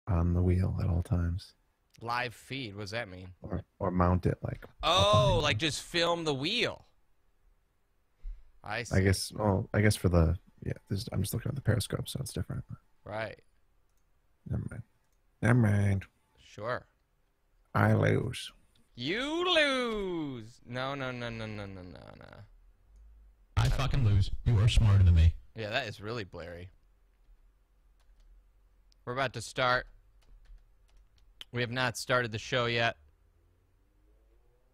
on the wheel at all times. Live feed. What does that mean? Or mount it like. Oh, like just film the wheel. I see. I guess. Well, I guess for the I'm just looking at the Periscope, so it's different. Right. Never mind. Never mind. Sure. I lose. You lose. No. I fucking lose. You are smarter than me. Yeah, that is really blurry. We're about to start. We have not started the show yet.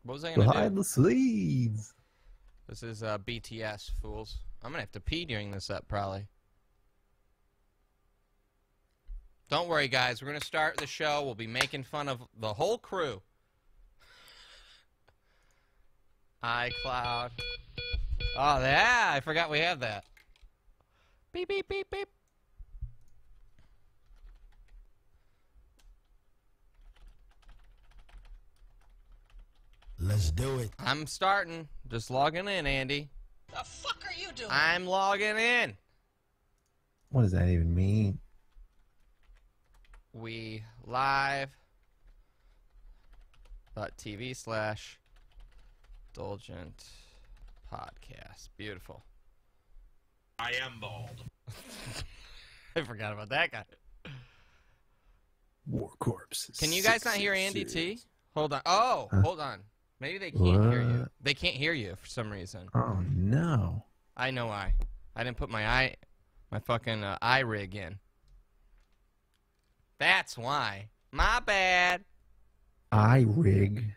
What was I going to do? Behind the scenes. This is BTS, fools. I'm going to have to pee during this up, probably. Don't worry, guys. We're going to start the show. We'll be making fun of the whole crew. iCloud. Oh, yeah. I forgot we have that. Beep, beep, beep, beep. Let's do it. I'm starting. Just logging in, Andy. The fuck are you doing? I'm logging in. What does that even mean? We live.tv/Indulgent Podcast. Beautiful. I am bald. I forgot about that guy. War Corpse. Can you guys not hear Andy T? Hold on. Oh, hold on. Maybe they can't hear you. They can't hear you for some reason. Oh no. I know why. I didn't put my fucking iRig in. That's why. My bad. iRig.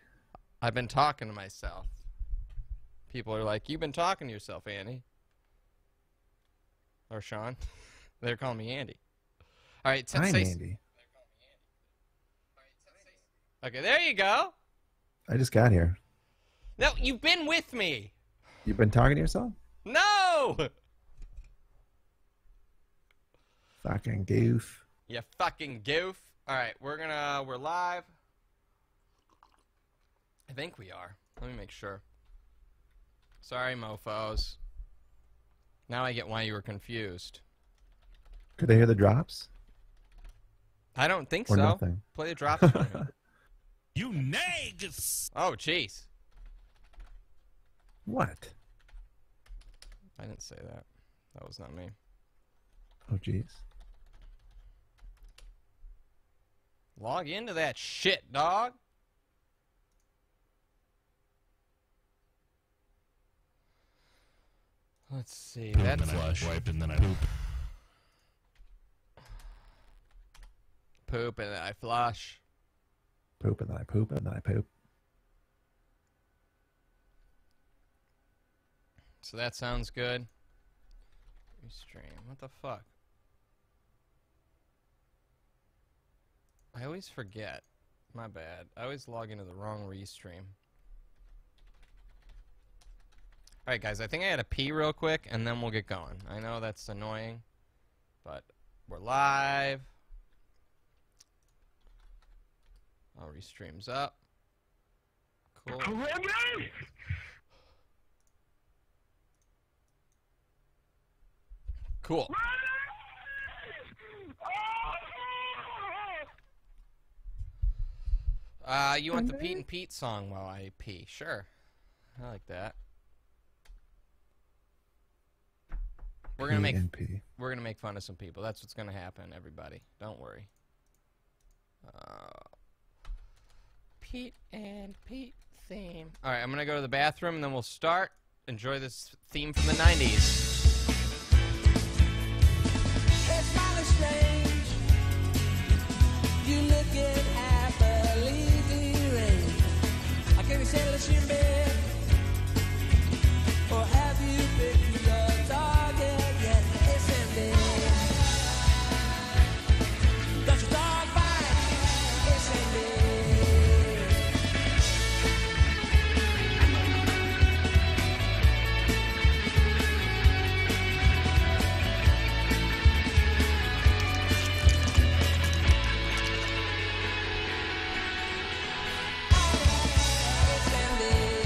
I've been talking to myself. People are like, you've been talking to yourself, Andy. Or Sean. They're calling me Andy. All right, I'm Andy. Okay, there you go. I just got here. No, you've been with me. You've been talking to yourself? No! Fucking goof. You fucking goof. All right, we're live. I think we are. Let me make sure. Sorry, mofos. Now I get why you were confused. Could they hear the drops? I don't think Or so. nothing? Play the drops for me. You nags. Oh, jeez. What? I didn't say that. That was not me. Oh, jeez. Log into that shit, dog. Let's see. Poop That's and then I wipe and then I poop. poop and then I flush. Poop and then I poop and then I poop. So that sounds good. Restream. What the fuck? I always forget. My bad. I always log into the wrong restream. Alright guys, I think I had to pee real quick and then we'll get going. I know that's annoying, but we're live. All restreams up. Cool. Cool. You want the Pete and Pete song while I pee? Sure. I like that. We're gonna make fun of some people. That's what's gonna happen, everybody. Don't worry. Pete and Pete theme. All right, I'm gonna go to the bathroom and then we'll start. Enjoy this theme from the '90s. It's mighty strange. You looking happily rain. I can't say that you're bad. Or have you picked your target yet? It's in there. Got your dog bite. It's in there. It's in there.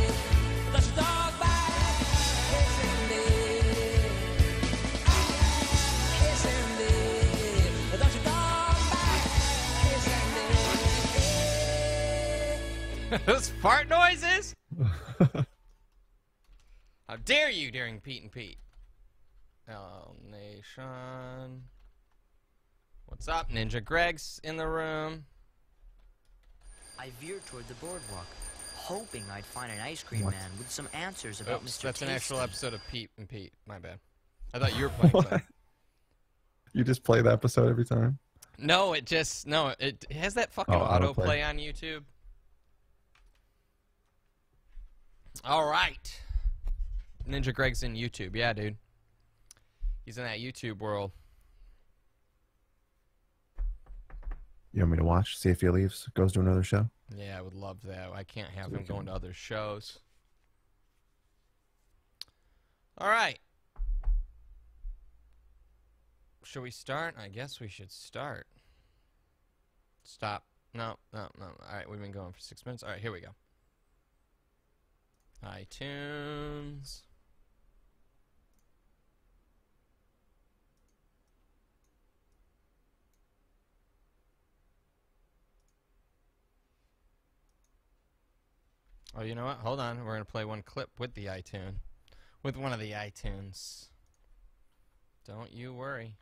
Those fart noises? How dare you during Pete and Pete? L Nation. What's up? Ninja Greg's in the room. I veered toward the boardwalk, hoping I'd find an ice cream What? man with some answers about Oops, Mr. that's an actual Tasty. episode of Pete and Pete. My bad. I thought you were playing that. You just play the episode every time? No, it has that fucking Oh, autoplay autoplay. on YouTube. All right. Ninja Greg's in YouTube. Yeah, dude. He's in that YouTube world. You want me to watch? See if he leaves? Goes to another show? Yeah, I would love that. I can't have him going to other shows. All right. Should we start? I guess we should start. Stop. No. All right, we've been going for 6 minutes. All right, here we go. iTunes. Oh, you know what? Hold on. We're going to play one clip with the iTunes. With one of the iTunes. Don't you worry.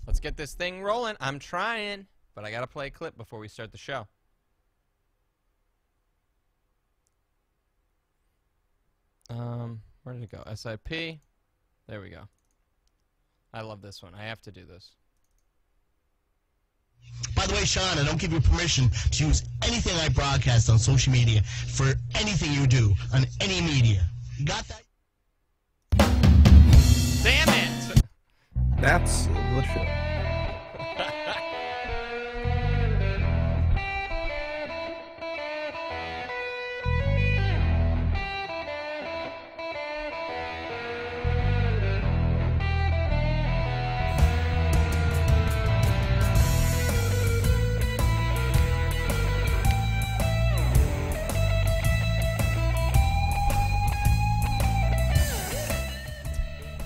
Let's get this thing rolling. I'm trying, but I got to play a clip before we start the show. Where did it go? SIP. There we go. I love this one. I have to do this. By the way, Sean, I don't give you permission to use anything I broadcast on social media for anything you do on any media. You got that? Damn it! That's the show.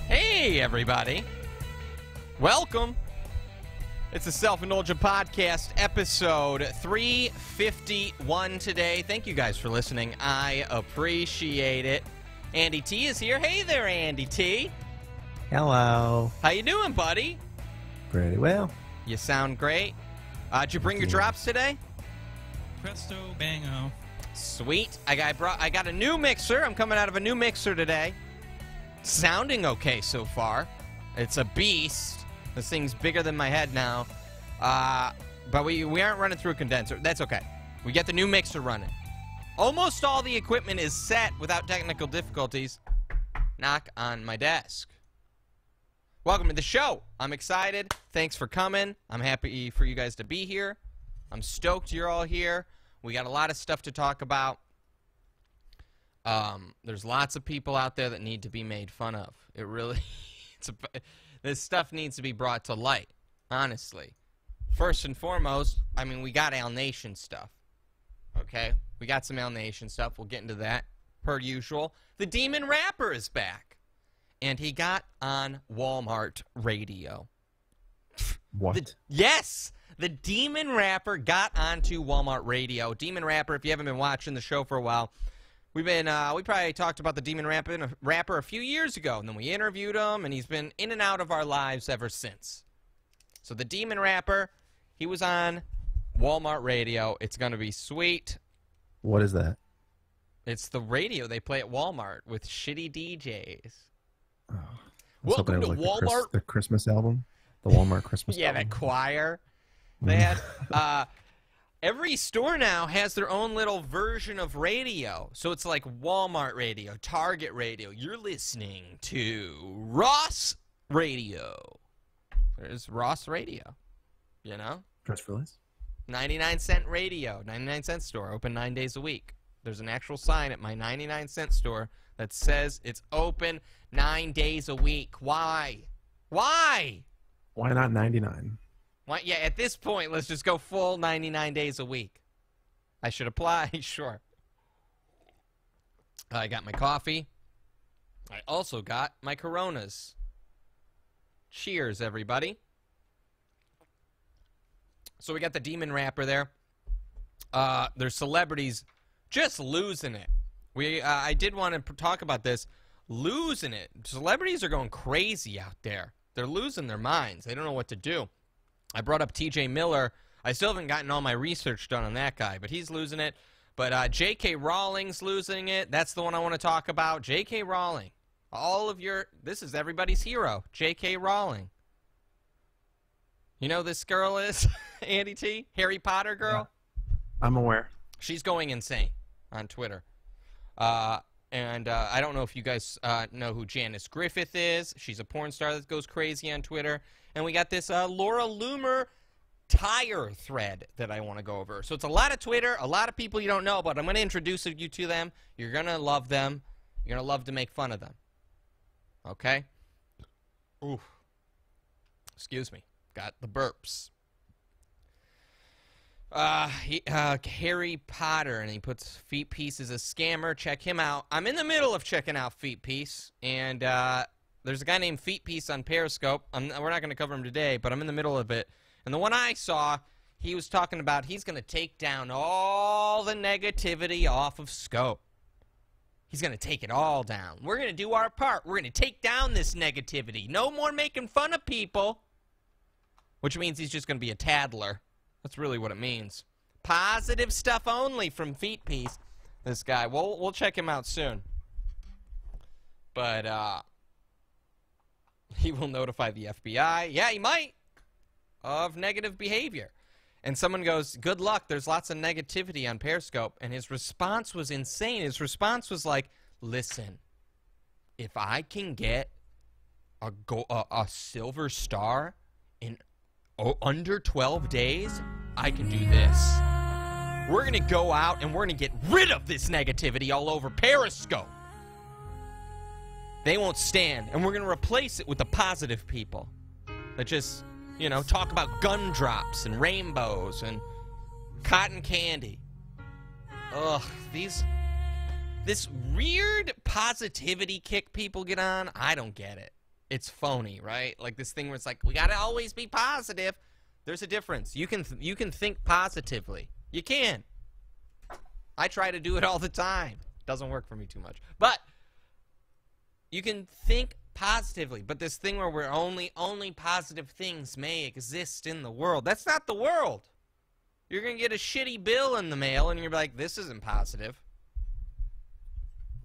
Hey, everybody. Welcome. It's the Self-Indulgent Podcast, episode 351 today. Thank you guys for listening. I appreciate it. Andy T is here. Hey there, Andy T. Hello. How you doing, buddy? Pretty well. You sound great. Did you bring your drops today? Presto bango. Sweet. I got a new mixer. I'm coming out of a new mixer today. Sounding okay so far. It's a beast. This thing's bigger than my head now. But we aren't running through a condenser. That's okay. We get the new mixer running. Almost all the equipment is set without technical difficulties. Knock on my desk. Welcome to the show. I'm excited. Thanks for coming. I'm happy for you guys to be here. I'm stoked you're all here. We got a lot of stuff to talk about. There's lots of people out there that need to be made fun of. It really, this stuff needs to be brought to light, honestly. First and foremost, I mean, we got Al Nation stuff, okay? We got some Al Nation stuff. We'll get into that, per usual. The Demon Rapper is back, and he got on Walmart radio. What? Yes! The Demon Rapper got onto Walmart radio. Demon Rapper, if you haven't been watching the show for a while, we probably talked about the Demon Rapper a few years ago, and then we interviewed him, and he's been in and out of our lives ever since. So the Demon Rapper, he was on Walmart radio. It's going to be sweet. What is that? It's the radio they play at Walmart with shitty DJs. I was Welcome hoping to it was like Walmart. the Christmas album. The Walmart Christmas Yeah, album. that choir. They had every store now has their own little version of radio. So it's like Walmart radio, Target radio. You're listening to Ross Radio. There's Ross Radio. You know? Press release? 99-cent radio, 99-cent store, open 9 days a week. There's an actual sign at my 99-cent store that says it's open 9 days a week. Why? Why? Why not 99? Why? Yeah, at this point, let's just go full 99 days a week. I should apply, sure. I got my coffee. I also got my Coronas. Cheers, everybody. So we got the Demon Rapper there. There's celebrities just losing it. I did want to talk about this. Losing it. Celebrities are going crazy out there. They're losing their minds. They don't know what to do. I brought up TJ Miller. I still haven't gotten all my research done on that guy, but he's losing it. But J.K. Rowling's losing it. That's the one I want to talk about. J.K. Rowling. This is everybody's hero. J.K. Rowling. You know who this girl is, Andy T? Harry Potter girl? I'm aware. She's going insane on Twitter. And I don't know if you guys know who Janice Griffith is. She's a porn star that goes crazy on Twitter. And we got this Laura Loomer tire thread that I want to go over. So it's a lot of Twitter, a lot of people you don't know, but I'm going to introduce you to them. You're going to love them. You're going to love to make fun of them. Okay? Oof. Excuse me. Got the burps. Harry Potter, and he puts Feet Piece as a scammer. Check him out. I'm in the middle of checking out Feet Piece, and there's a guy named Feet Piece on Periscope. We're not going to cover him today, but I'm in the middle of it. And the one I saw, he was talking about he's going to take down all the negativity off of Scope. He's going to take it all down. We're going to do our part. We're going to take down this negativity. No more making fun of people. Which means he's just going to be a tattler. That's really what it means. Positive stuff only from Feet Piece. This guy. We'll check him out soon. But he will notify the FBI. Yeah, he might. Of negative behavior. And someone goes, good luck, there's lots of negativity on Periscope. And his response was insane. His response was like, listen, if I can get a silver star in under 12 days, I can do this. We're going to go out and we're going to get rid of this negativity all over Periscope. They won't stand. And we're going to replace it with the positive people that just, you know, talk about gun drops and rainbows and cotton candy. Ugh, this weird positivity kick people get on, I don't get it. It's phony, right? Like this thing where it's like, we gotta always be positive. There's a difference. You can think positively. You can. I try to do it all the time. Doesn't work for me too much. But you can think positively. But this thing where we're only positive things may exist in the world. That's not the world. You're gonna get a shitty bill in the mail and you're like, this isn't positive.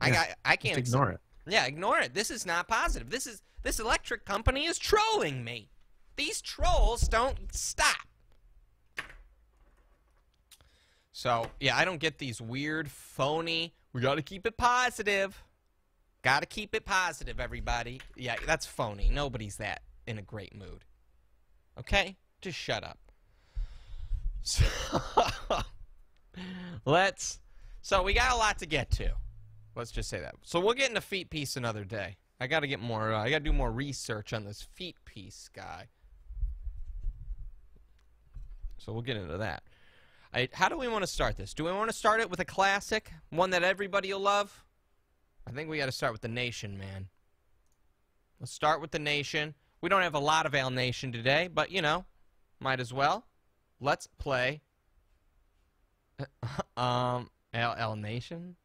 Yeah, I can't just ignore it. Yeah, ignore it. This is not positive. This electric company is trolling me. These trolls don't stop. So, yeah, I don't get these weird, phony, we gotta keep it positive. Gotta keep it positive, everybody. Yeah, that's phony. Nobody's that in a great mood. Okay? Just shut up. So, so we got a lot to get to. Let's just say that. So we'll get into Feet Piece another day. I gotta get more, I gotta do more research on this Feet Piece guy. So we'll get into that. How do we want to start this? Do we want to start it with a classic? One that everybody will love? I think we gotta start with The Nation, man. Let's start with The Nation. We don't have a lot of Al Nation today, but, you know, might as well. Let's play Al Nation?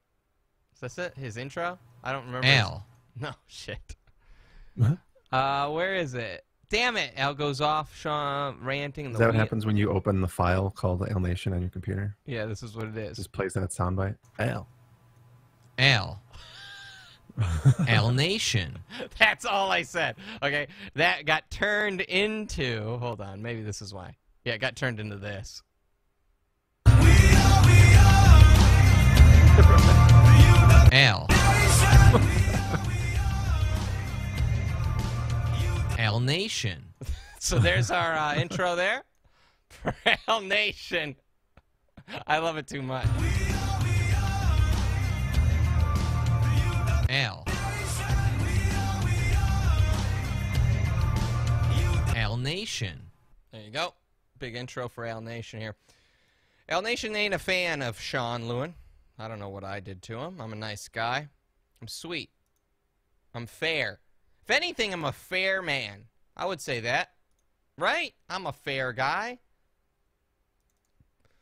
Is this it? His intro? I don't remember. Al. No, shit. What? Where is it? Damn it. Al goes off, Sean ranting. Is that what happens when you open the file called Al Nation on your computer? Yeah, this is what it It is. just plays that soundbite. Al. Al. Al Nation. That's all I said. Okay, that got turned into... Hold on, maybe this is why. Yeah, it got turned into this. Al. Al Nation. So there's our intro there for Al Nation. I love it too much. Al. Al Nation. There you go. Big intro for Al Nation here. Al Nation ain't a fan of Sean Lewin. I don't know what I did to him. I'm a nice guy. I'm sweet. I'm fair. If anything, I'm a fair man. I would say that. Right? I'm a fair guy.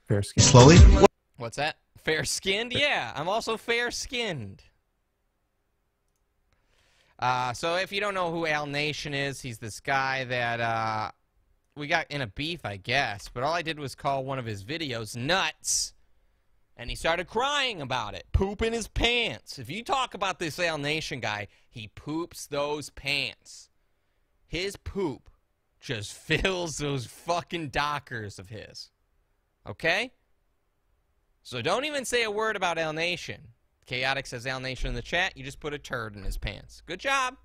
Fair skin. Slowly? What's that? Fair-skinned? Yeah, I'm also fair-skinned. So if you don't know who Al Nation is, he's this guy that we got in a beef, I guess. But all I did was call one of his videos nuts. And he started crying about it. Pooping his pants. If you talk about this Al Nation guy, he poops those pants. His poop just fills those fucking Dockers of his. Okay? So don't even say a word about Al Nation. Chaotic says Al Nation in the chat. You just put a turd in his pants. Good job.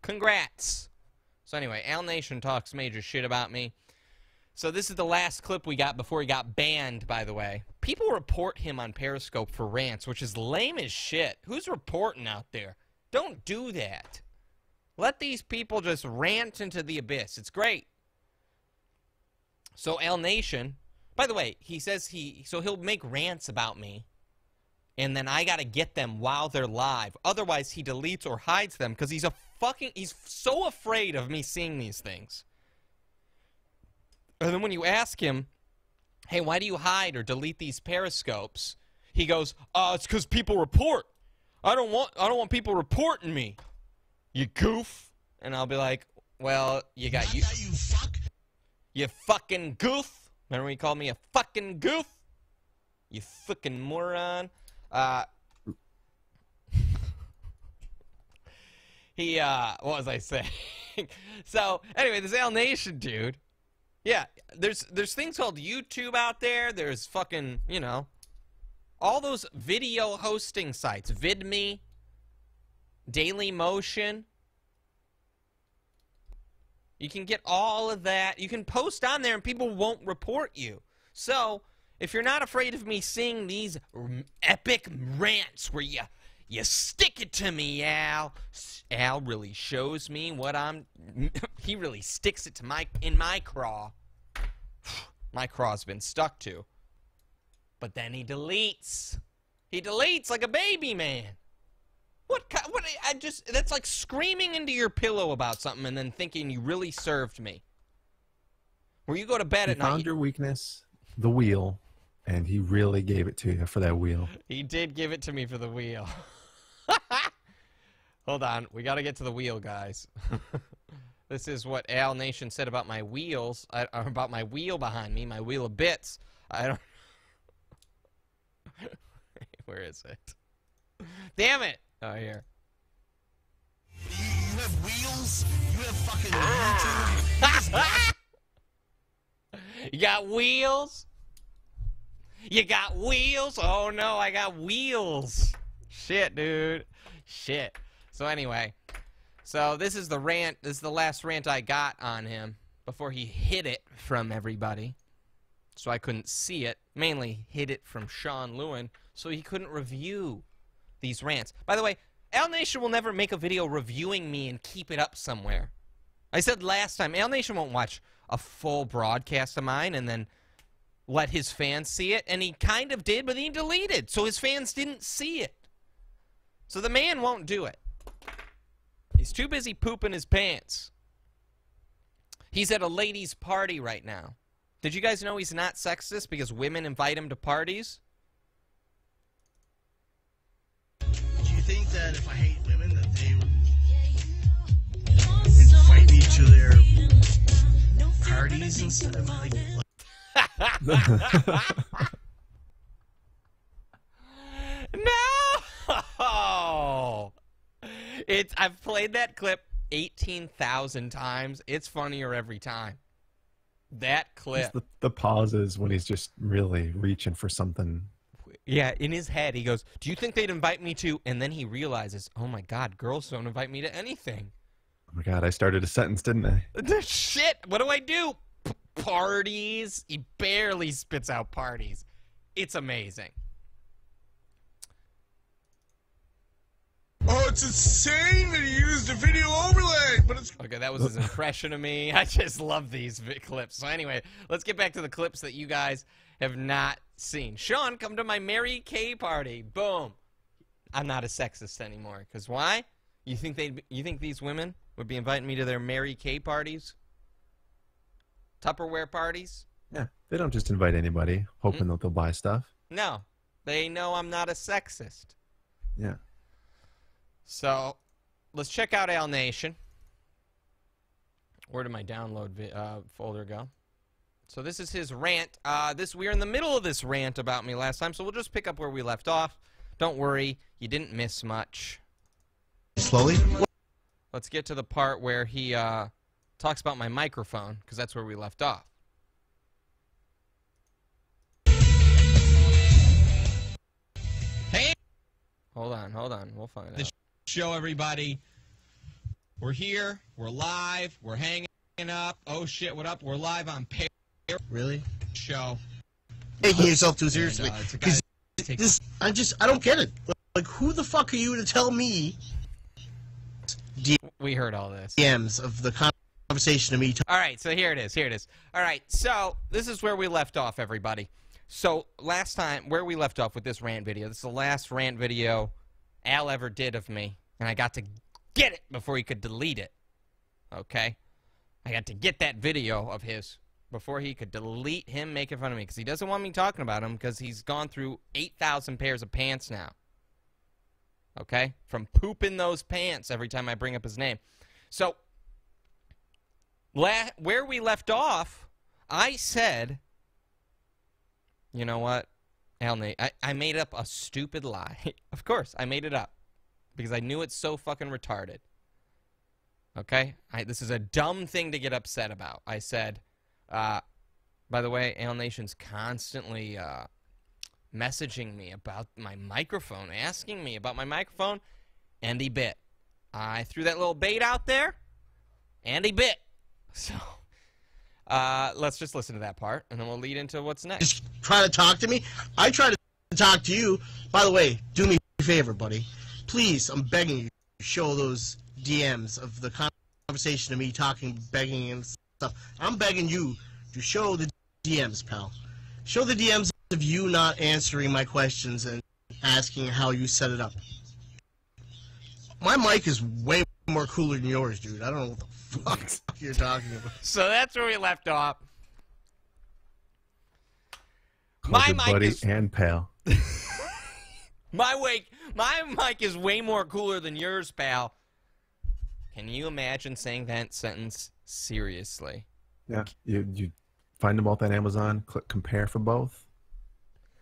Congrats. So anyway, Al Nation talks major shit about me. So this is the last clip we got before he got banned, by the way. People report him on Periscope for rants, which is lame as shit. Who's reporting out there? Don't do that. Let these people just rant into the abyss. It's great. So Al Nation, by the way, he says he'll make rants about me, and then I gotta get them while they're live. Otherwise, he deletes or hides them because he's so afraid of me seeing these things. And then when you ask him, hey, why do you hide or delete these periscopes? He goes, it's because people report. I don't want people reporting me. You goof. And I'll be like, well, you got you. You fuck. You fucking goof. Remember when you called me a fucking goof? You fucking moron. What was I saying? So, anyway, this Al Nation dude. Yeah, there's things called YouTube out there. There's fucking, you know, all those video hosting sites. VidMe, Dailymotion. You can get all of that. You can post on there and people won't report you. So, if you're not afraid of me seeing these epic rants where you stick it to me, Al. Al really shows me what he really sticks it to in my craw. My craw's been stuck to. But then he deletes. He deletes like a baby man. That's like screaming into your pillow about something and then thinking you really served me. Where you go to bed at night. He found your weakness, the wheel, and he really gave it to you for that wheel. He did give it to me for the wheel. Hold on. We got to get to the wheel, guys. This is what Al Nation said about my wheels, about my wheel behind me, my wheel of bits. I don't... Where is it? Damn it! Oh, here. You have wheels? You have fucking YouTube? You got wheels? You got wheels? Oh, no, I got wheels. Shit, dude. Shit. So, anyway... So this is the rant. This is the last rant I got on him before he hid it from everybody. So I couldn't see it. Mainly hid it from Sean Lewin so he couldn't review these rants. By the way, Al Nation will never make a video reviewing me and keep it up somewhere. I said last time, Al Nation won't watch a full broadcast of mine and then let his fans see it. And he kind of did, but he deleted. So his fans didn't see it. So the man won't do it. He's too busy pooping his pants. He's at a ladies' party right now. Did you guys know he's not sexist because women invite him to parties? Do you think that if I hate women that they would invite me to their parties instead of like... No! I've played that clip 18,000 times. It's funnier every time. That clip. It's the pauses when he's just really reaching for something. Yeah, in his head, he goes, do you think they'd invite me to? And then he realizes, oh my God, girls don't invite me to anything. Oh my God, I started a sentence, didn't I? Shit, what do I do? Parties? He barely spits out parties. It's amazing. Oh, it's insane that he used a video overlay, but it's... Okay, that was his impression of me. I just love these clips. So anyway, let's get back to the clips that you guys have not seen. Sean, come to my Mary Kay party. Boom. I'm not a sexist anymore. Because why? You think these women would be inviting me to their Mary Kay parties? Tupperware parties? Yeah, they don't just invite anybody, hoping that they'll buy stuff. No. They know I'm not a sexist. Yeah. So, let's check out Al Nation. Where did my download folder go? So this is his rant. We were in the middle of this rant about me last time, so we'll just pick up where we left off. Don't worry, you didn't miss much. Slowly? Let's get to the part where he talks about my microphone, because that's where we left off. Hey, Hold on. We'll find out. the show, everybody. We're here. We're live. We're hanging up. Oh, shit, what up? We're live on Pear Really? Show. Taking yourself too seriously. it's a guy Because I don't get it. Like, who the fuck are you to tell me We heard all this. DMs of the conversation of me All right, so here it is. All right, so this is where we left off, everybody. So last time, where we left off with this rant video, this is the last rant video Al ever did of me, and I got to get it before he could delete it. Okay? I got to get that video of his before he could delete him making fun of me, because he doesn't want me talking about him, because he's gone through 8,000 pairs of pants now. Okay? From pooping those pants every time I bring up his name. So, where we left off, I said, you know what, Al Nate, I made up a stupid lie. Of course, I made it up. Because I knew it's so fucking retarded. Okay? This is a dumb thing to get upset about. I said, by the way, Al Nation's constantly messaging me about my microphone, asking me about my microphone, and he bit. I threw that little bait out there, and he bit. So, let's just listen to that part, and then we'll lead into what's next. just try to talk to me. I try to talk to you. By the way, do me a favor, buddy. Please, I'm begging you, show those DMs of the conversation of me talking, begging and stuff. I'm begging you to show the DMs, pal. Show the DMs of you not answering my questions and asking how you set it up. My mic is way more cooler than yours, dude. I don't know what the fuck you're talking about. So that's where we left off. Called My your mic buddy is and pal. my mic is way more cooler than yours, pal. Can you imagine saying that sentence seriously? Yeah, you find them both on Amazon. Click compare for both.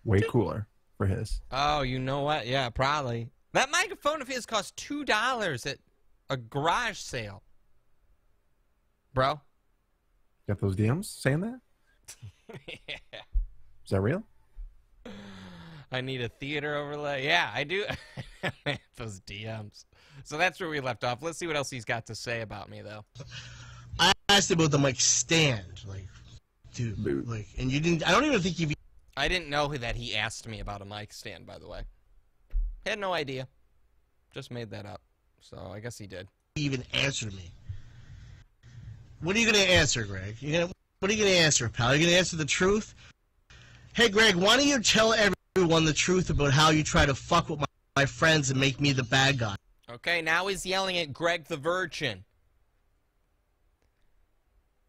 Way cooler for his. Oh, you know what? Yeah, probably. That microphone of his cost $2 at a garage sale. Bro. Got those DMs saying that? Yeah. Is that real? I need a theater overlay. Yeah, I do. Those DMs. So that's where we left off. Let's see what else he's got to say about me, though. I asked about the mic stand, like, dude, like, and you didn't. I don't even think you've I didn't know that he asked me about a mic stand, by the way. Had no idea. Just made that up. So I guess he did. even answered me. What are you going to answer, Greg? What are you going to answer, pal? Are you going to answer the truth? Hey, Greg, why don't you tell everyone the truth about how you try to fuck with my friends and make me the bad guy? Okay, now he's yelling at Greg the Virgin.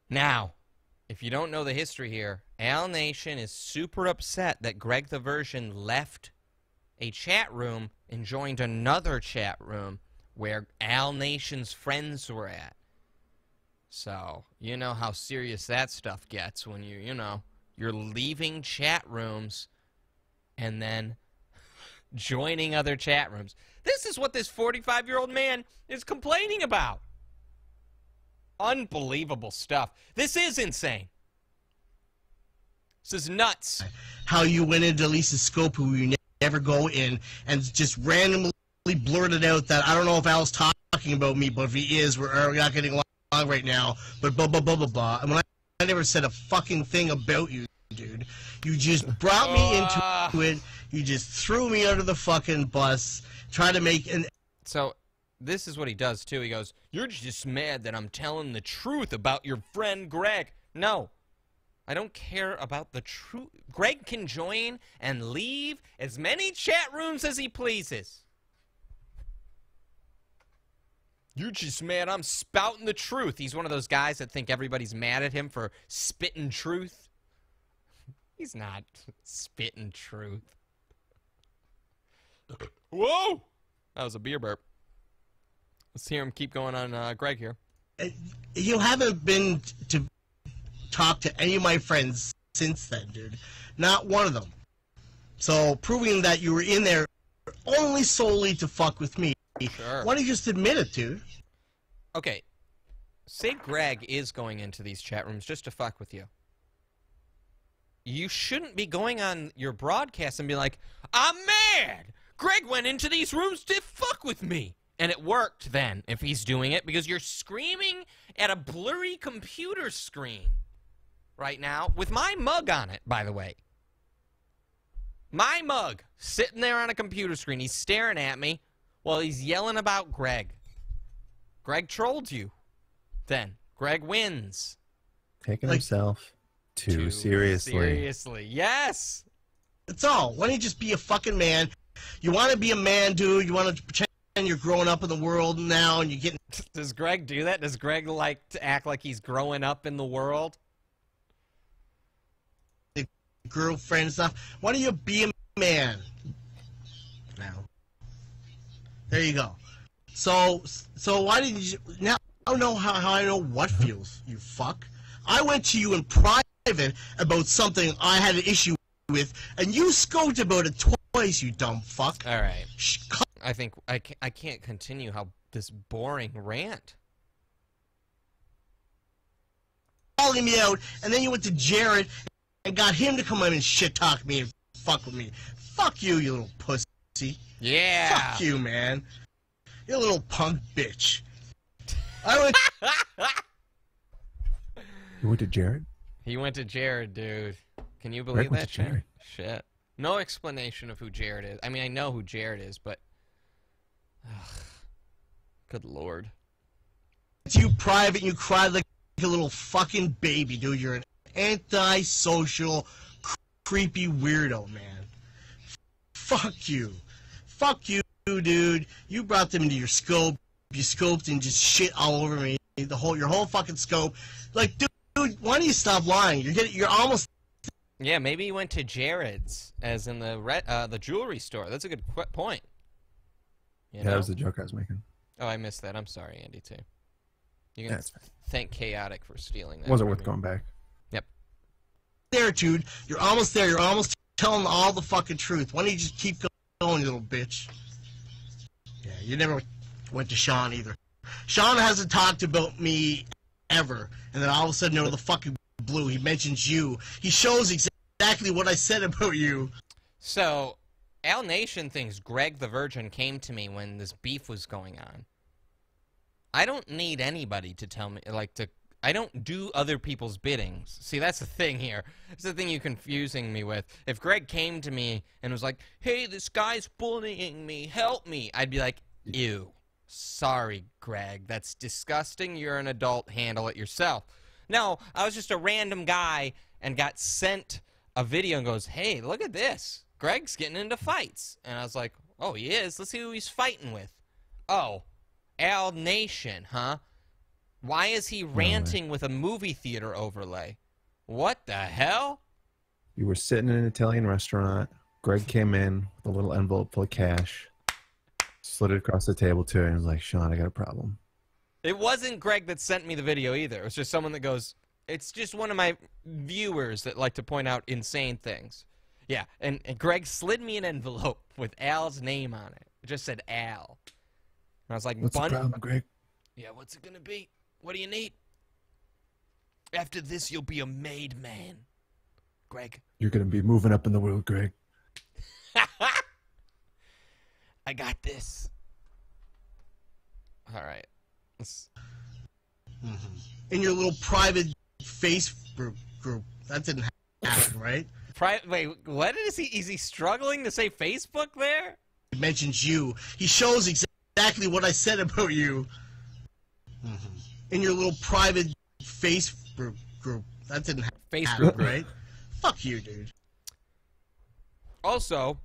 Now, if you don't know the history here, Al Nation is super upset that Greg the Virgin left a chat room and joined another chat room where Al Nation's friends were at. So, you know how serious that stuff gets when you're leaving chat rooms and then joining other chat rooms. This is what this 45-year-old man is complaining about. Unbelievable stuff. This is insane. This is nuts. How you went into Lisa's scope who you never go in and just randomly blurted out that, I don't know if Al's talking about me, but if he is, we're not getting along right now, but blah, blah, blah, blah, blah. And when I never said a fucking thing about you, dude. You just brought me into it. You just threw me under the fucking bus, tried to make an... So, this is what he does, too. He goes, you're just mad that I'm telling the truth about your friend Greg. No. I don't care about the truth. Greg can join and leave as many chat rooms as he pleases. You're just mad I'm spouting the truth. He's one of those guys that think everybody's mad at him for spitting truth. He's not spitting truth. Whoa! That was a beer burp. Let's hear him keep going on Greg here. You haven't been to talk to any of my friends since then, dude. Not one of them. So, proving that you were in there only solely to fuck with me. Sure. Why don't you just admit it, dude? Okay. Say Greg is going into these chat rooms just to fuck with you. You shouldn't be going on your broadcast and be like, I'm mad! Greg went into these rooms to fuck with me! And it worked then, if he's doing it, because you're screaming at a blurry computer screen right now, with my mug on it, by the way. My mug, sitting there on a computer screen. He's staring at me while he's yelling about Greg. Greg trolled you. Then, Greg wins. Taking himself too seriously. Seriously, yes! That's all. Why don't you just be a fucking man? You want to be a man, dude. You want to pretend you're growing up in the world now and you're getting... Does Greg do that? Does Greg like to act like he's growing up in the world? girlfriend and stuff. Why don't you be a man? Now, there you go. So why didn't you? Now I don't know how I know what feels. You fuck. I went to you in private about something I had an issue with, and you scoped about it twice. You dumb fuck. All right. I think I can't continue how this boring rant. Calling me out, and then you went to Jared and got him to come in and shit talk me and fuck with me. Fuck you, you little pussy. Yeah. Fuck you, man. You little punk bitch. I went. You went to Jared? He went to Jared, dude. Can you Greg believe went that to shit? Jared. Shit. No explanation of who Jared is. I mean, I know who Jared is, but... Ugh. Good lord. To you private, and you cried like a little fucking baby, dude. You're an antisocial, creepy weirdo, man. Fuck you. Fuck you, dude. You brought them into your scope. You scoped and just shit all over me. Your whole fucking scope. Like, dude, why don't you stop lying? You're almost... Yeah, maybe he went to Jared's, as in the jewelry store. That's a good point. You Yeah, know? that was the joke I was making. Oh, I missed that. I'm sorry, Andy, too. You can That's fine. thank Chaotic for stealing that. It wasn't from worth me. going back. Yep. there, dude. You're almost there. You're almost telling all the fucking truth. Why don't you just keep going, you little bitch? Yeah, you never went to Sean either. Sean hasn't talked about me ever, and then all of a sudden, out of the fucking blue, he mentions you. He shows exactly what I said about you. So, Al Nation thinks Greg the Virgin came to me when this beef was going on. I don't need anybody to tell me, I don't do other people's biddings. See, that's the thing here. It's the thing you're confusing me with. If Greg came to me and was like, hey, this guy's bullying me, help me, I'd be like, ew. Sorry, Greg, that's disgusting. You're an adult. Handle it yourself. No, I was just a random guy and got sent a video and goes, hey, look at this. Greg's getting into fights. And I was like, oh, he is? Let's see who he's fighting with. Oh, Al Nation, huh? Why is he ranting with a movie theater overlay? What the hell? You were sitting in an Italian restaurant. Greg came in with a little envelope full of cash, slid it across the table to her, and was like, Sean, I got a problem. It wasn't Greg that sent me the video either. It was just someone that goes, it's just one of my viewers that like to point out insane things. Yeah, and Greg slid me an envelope with Al's name on it. It just said Al. And I was like, What's the problem, Greg? Yeah, what's it gonna be? What do you need? After this, you'll be a made man. Greg. You're going to be moving up in the world, Greg. I got this. All right. In your little private Facebook group. That didn't happen, right? Wait, what is he? Is he struggling to say Facebook there? He mentions you. He shows exactly what I said about you. In your little private Facebook group. That didn't happen, Facebook group. right? Fuck you, dude. Also,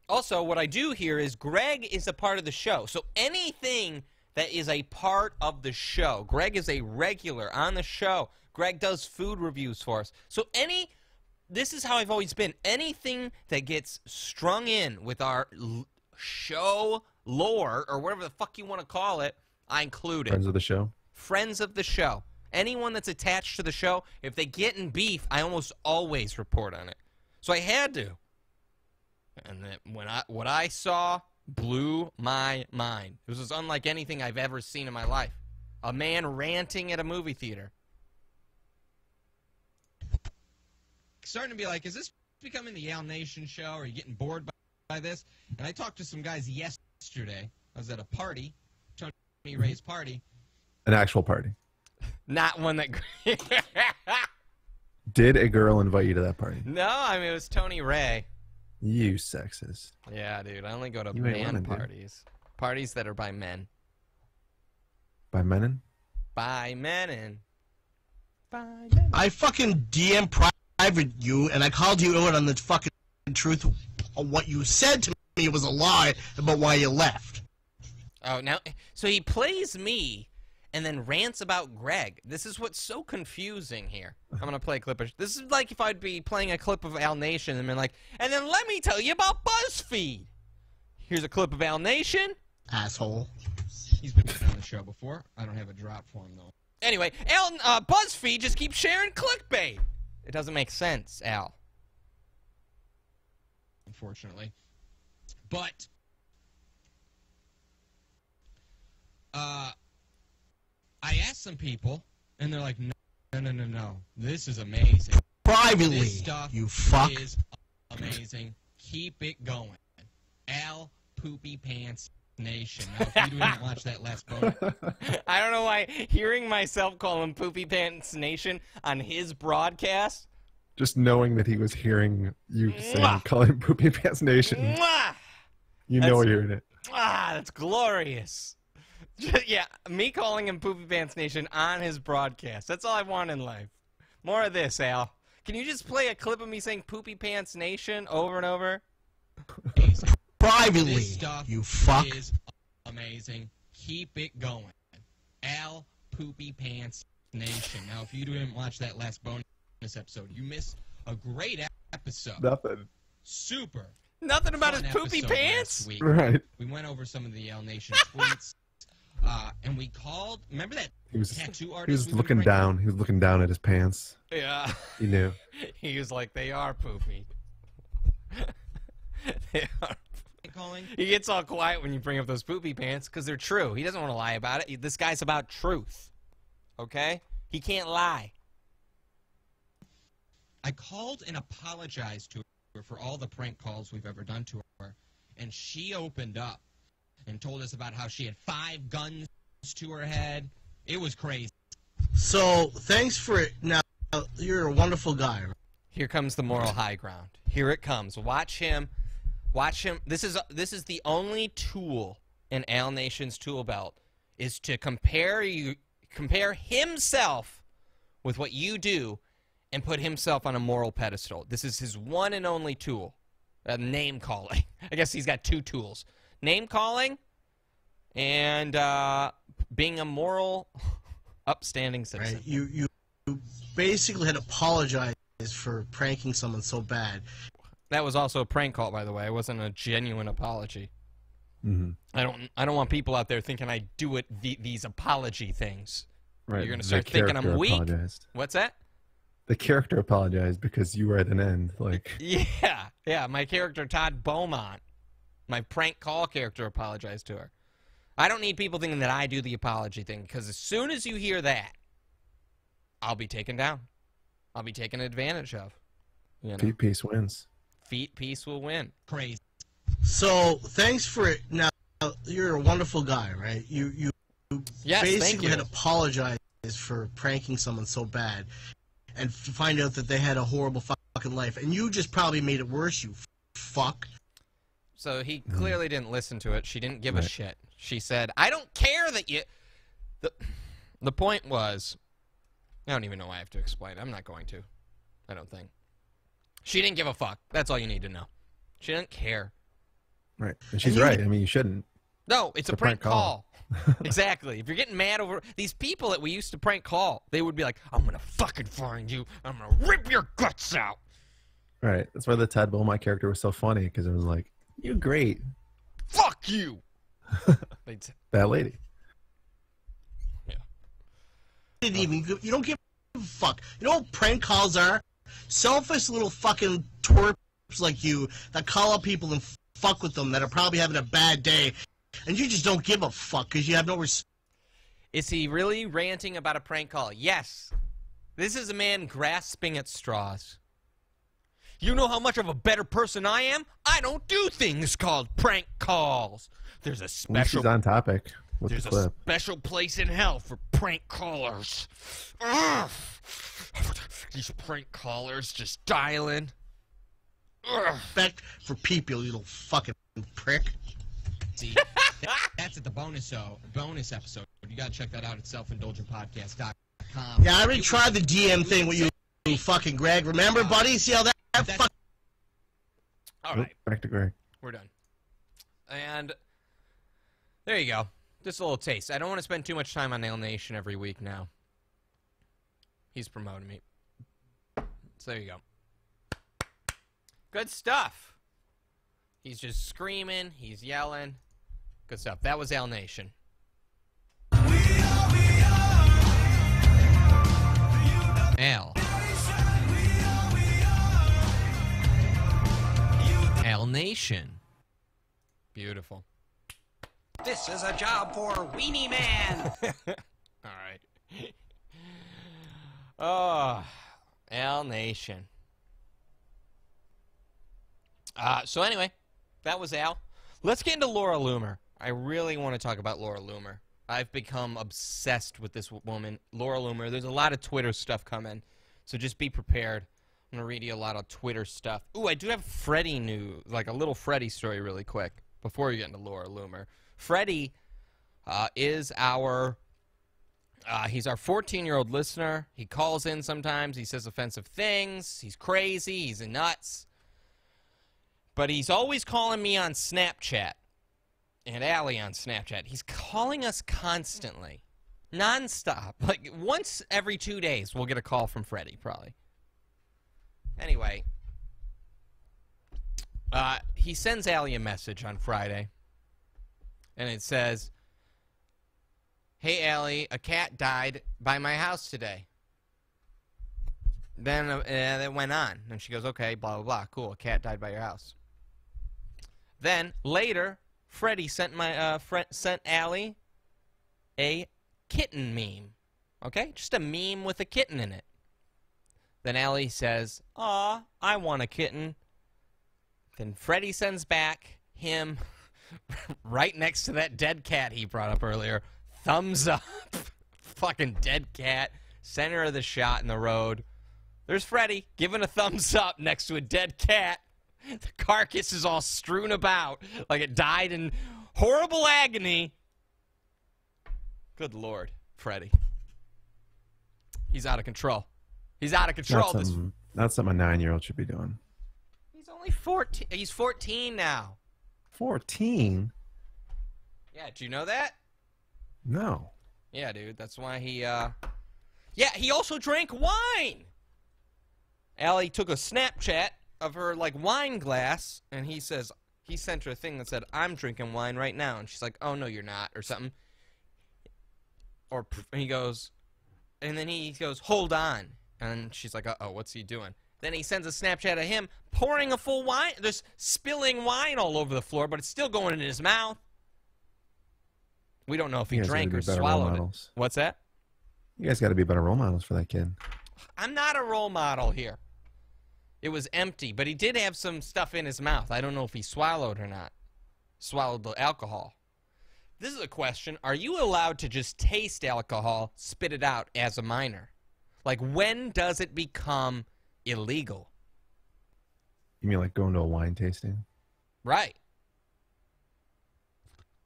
what I do here is Greg is a part of the show. So anything that is a part of the show. Greg is a regular on the show. Greg does food reviews for us. So this is how I've always been. Anything that gets strung in with our show lore, or whatever the fuck you want to call it, I include it. Friends of the show. Friends of the show. Anyone that's attached to the show, if they get in beef, I almost always report on it. So I had to. And then what I saw blew my mind. It was unlike anything I've ever seen in my life. A man ranting at a movie theater. Starting to be like, is this becoming the Al Nation show? Are you getting bored by this? And I talked to some guys yesterday. I was at a party, Tony Ray's party. An actual party. Not one that... Did a girl invite you to that party? No, I mean, it was Tony Ray. You sexist. Yeah, dude. I only go to You ain't man women, dude. parties. Parties that are by men. By Menon? By men and... By men. I fucking DM private you, and I called you out on the fucking truth. What you said to me was a lie about why you left. Oh, now... So he plays me and then rants about Greg. This is what's so confusing here. I'm going to play a clip of... This is like if I'd be playing a clip of Al Nation and been like, and then let me tell you about BuzzFeed. Here's a clip of Al Nation. Asshole. He's been on the show before. I don't have a drop for him, though. Anyway, BuzzFeed just keeps sharing clickbait. It doesn't make sense, Al. Unfortunately. But I asked some people, and they're like, no. This is amazing. Privately, This stuff you fuck. is amazing. Keep it going. Al Poopy Pants Nation. Now, if you didn't watch that last bonus, I don't know why hearing myself call him Poopy Pants Nation on his broadcast. Just knowing that he was hearing you saying, Mwah. call him Poopy Pants Nation. Mwah! You That's- know you're in it. That's glorious. Yeah, me calling him Poopy Pants Nation on his broadcast. That's all I want in life. More of this, Al. Can you just play a clip of me saying Poopy Pants Nation over and over? Privately, this stuff you fuck. is amazing. Keep it going. Al Poopy Pants Nation. Now, if you didn't watch that last bonus episode, you missed a great episode. Nothing. Super. Nothing about fun his poopy episode pants? last week. Right. We went over some of the Al Nation tweets, and we called. Remember that He was tattoo artist? he was we've been looking bringing? down. He was looking down at his pants. Yeah. He knew. He was like, they are poopy. They are. Calling. He gets all quiet when you bring up those poopy pants because they're true. He doesn't want to lie about it. This guy's about truth. Okay? He can't lie. I called and apologized to her for all the prank calls we've ever done to her, and she opened up and told us about how she had 5 guns to her head. It was crazy. So, thanks for it. Now, you're a wonderful guy. Right? Here comes the moral high ground. Here it comes. Watch him. Watch him. This is the only tool in Al Nation's tool belt is to compare himself with what you do and put himself on a moral pedestal. This is his one and only tool. Name calling. I guess he's got 2 tools. Name calling and being a moral, upstanding citizen. Right? You basically had to apologize for pranking someone so bad. That was also a prank call, by the way. It wasn't a genuine apology. Mm-hmm. I don't want people out there thinking I do it these apology things. Right. You're gonna The start thinking I'm character weak. apologized. What's that? The character apologized because you were at an end. Like, Yeah. My character Todd Beaumont, my prank call character, apologized to her. I don't need people thinking that I do the apology thing because as soon as you hear that, I'll be taken down. I'll be taken advantage of. You know, peace wins. feet peace will win. Crazy. So, thanks for it. Now, you're a wonderful guy, right? You Yes, thank basically you. had to apologize for pranking someone so bad and find out that they had a horrible fucking life. And you just probably made it worse, you fuck. So he clearly didn't listen to it. She didn't give a Right. shit. She said, I don't care that you... The point was... I don't even know why I have to explain. I'm not going to. I don't think. She didn't give a fuck. That's all you need to know. She didn't care. Right. And she's you- right. I mean, you shouldn't. No, it's a prank call. Exactly. If you're getting mad over these people that we used to prank call, they would be like, I'm going to fucking find you. I'm going to rip your guts out. Right. That's why the Ted Beaumont character was so funny, because it was like, you're great. Fuck you. That lady. You don't give a fuck. You know what prank calls are? Selfish little fucking twerps like you that call up people and fuck with them that are probably having a bad day, and you just don't give a fuck because you have no respect. Is he really ranting about a prank call? Yes. This is a man grasping at straws. You know how much of a better person I am? I don't do things called prank calls. There's a At least special he's on topic with There's the a clip. special place in hell for prank callers. Ugh. These prank callers just dialing. Ugh. Respect for people, you little fucking prick. See, that's at the bonus episode. You gotta check that out at selfindulgentpodcast.com. Yeah, I already tried the DM thing with you fucking Greg. Remember, buddy? See how that fuck. All Oop, right, back to Greg. we're done. And there you go. Just a little taste. I don't want to spend too much time on Nail Nation every week now. He's promoting me. So there you go. Good stuff. He's just screaming. He's yelling. Good stuff. That was Al Nation. Al. Al Nation. Beautiful. This is a job for Weenie Man. All right. Oh, Al Nation. So anyway, that was Al. Let's get into Laura Loomer. I really want to talk about Laura Loomer. I've become obsessed with this woman, Laura Loomer. There's a lot of Twitter stuff coming, so just be prepared. I'm going to read you a lot of Twitter stuff. Ooh, I do have Freddie news, like a little Freddie story really quick before you get into Laura Loomer. Freddie is our, he's our 14-year-old listener. He calls in sometimes. He says offensive things. He's crazy. He's nuts. But he's always calling me on Snapchat and Allie on Snapchat. He's calling us constantly, nonstop. Like once every 2 days, we'll get a call from Freddie, probably. Anyway, he sends Allie a message on Friday. And it says, "Hey, Allie, a cat died by my house today." Then it went on. And she goes, "Okay, blah, blah, blah. Cool, a cat died by your house." Then, later, Freddie sent sent Allie a kitten meme. Okay? Just a meme with a kitten in it. Then Allie says, "Aw, I want a kitten." Then Freddie sends back him... right next to that dead cat he brought up earlier. Thumbs up. Fucking dead cat. Center of the shot in the road. There's Freddie giving a thumbs up next to a dead cat. The carcass is all strewn about like it died in horrible agony. Good Lord, Freddie. He's out of control. He's out of control. Not something a 9-year-old should be doing. He's only 14. He's 14 now. 14? Yeah, do you know that? No. Yeah, dude, that's why he, Yeah, he also drank wine! Allie took a Snapchat of her, like, wine glass, and he sent her a thing that said, "I'm drinking wine right now," and she's like, "Oh, no, you're not," or something. Or, and he goes, "Hold on," and she's like, "Uh-oh, what's he doing?" Then he sends a Snapchat of him pouring a full wine, just spilling wine all over the floor, but it's still going in his mouth. We don't know if he You guys drank gotta or be better role swallowed it. models. What's that? You guys got to be better role models for that kid. I'm not a role model here. It was empty, but he did have some stuff in his mouth. I don't know if he swallowed or not. Swallowed the alcohol. This is a question. Are you allowed to just taste alcohol, spit it out as a minor? Like, when does it become illegal? You mean like going to a wine tasting? Right.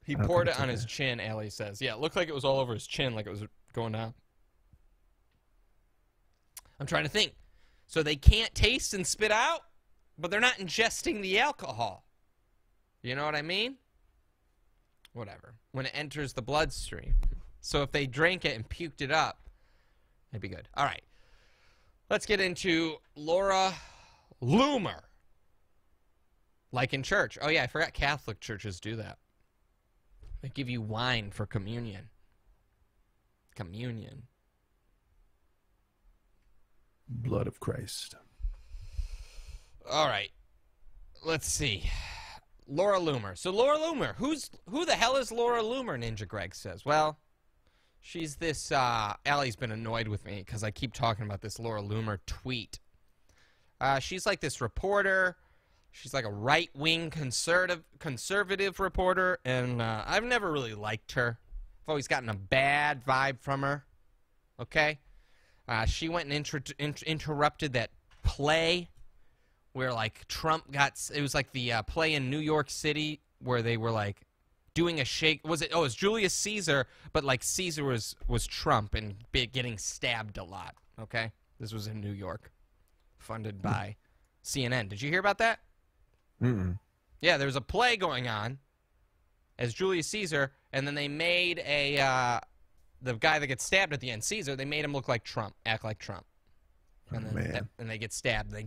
He I don't poured think it on it's his okay. chin, Allie says. Yeah, it looked like it was all over his chin, like it was going down. I'm trying to think. So they can't taste and spit out, but they're not ingesting the alcohol. You know what I mean? Whatever. When it enters the bloodstream. So if they drank it and puked it up, it'd be good. All right. Let's get into Laura Loomer. Like in church. Oh, yeah, I forgot Catholic churches do that. They give you wine for communion. Communion. Blood of Christ. All right. Let's see. Laura Loomer. So Laura Loomer. Who the hell is Laura Loomer, Ninja Greg says? Well, she's this, Allie's been annoyed with me because I keep talking about this Laura Loomer tweet. She's like this reporter. She's like a right-wing conservative reporter, and I've never really liked her. I've always gotten a bad vibe from her. Okay? She went and interrupted that play where, like, Trump got... It was like the play in New York City where they were, like, doing a shake... Was it... Oh, it was Julius Caesar, but, like, Caesar was Trump and getting stabbed a lot. Okay? This was in New York. Funded by CNN. Did you hear about that? Mm-mm. Yeah, there was a play going on as Julius Caesar, and then they made a the guy that gets stabbed at the end, Caesar. They made him look like Trump, act like Trump, and then and they get stabbed. They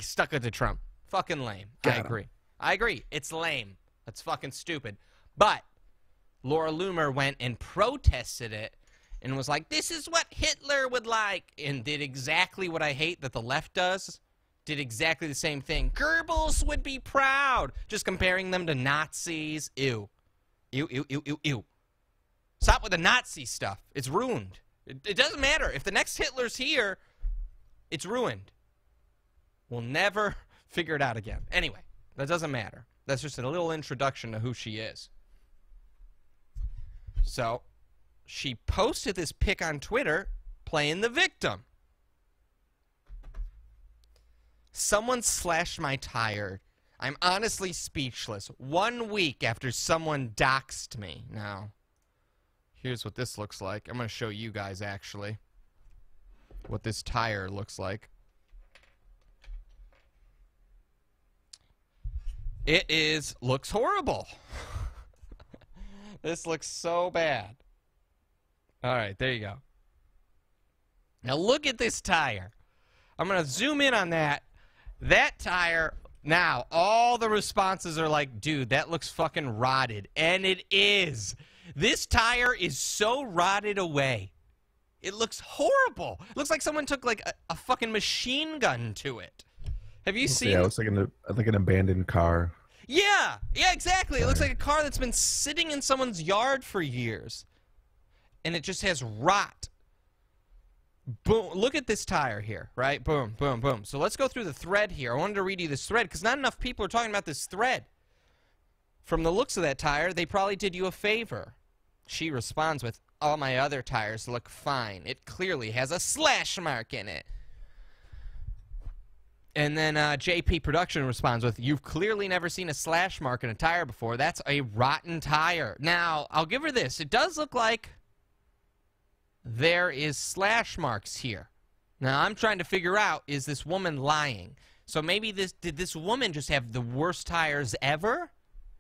stuck it to Trump. Fucking lame. I agree. It's lame. That's fucking stupid. But Laura Loomer went and protested it and was like, "This is what Hitler would like," and did exactly what I hate that the left does. Did exactly the same thing. Goebbels would be proud. Just comparing them to Nazis. Ew. Ew, ew, ew, ew, ew. Stop with the Nazi stuff. It's ruined. It doesn't matter. If the next Hitler's here, it's ruined. We'll never figure it out again. Anyway, that doesn't matter. That's just a little introduction to who she is. So, she posted this pic on Twitter playing the victim. Someone slashed my tire. I'm honestly speechless. 1 week after someone doxed me. Now, here's what this looks like. I'm going to show you guys, actually, what this tire looks like. Looks horrible. This looks so bad. All right, there you go. Now, look at this tire. I'm going to zoom in on that. That tire, now, all the responses are like, dude, that looks fucking rotted. And it is. This tire is so rotted away. It looks horrible. It looks like someone took, like, a fucking machine gun to it. Have you seen... Yeah, it looks like an abandoned car. Yeah, exactly. It looks like a car that's been sitting in someone's yard for years. And it just has rot. Boom. Look at this tire here, right? Boom, boom, boom. So let's go through the thread here. I wanted to read you this thread because not enough people are talking about this thread. From the looks of that tire, they probably did you a favor. She responds with, all my other tires look fine. It clearly has a slash mark in it. And then JP Production responds with, you've clearly never seen a slash mark in a tire before. That's a rotten tire. Now, I'll give her this. It does look like there is slash marks here. Now, I'm trying to figure out, is this woman lying? So maybe did this woman just have the worst tires ever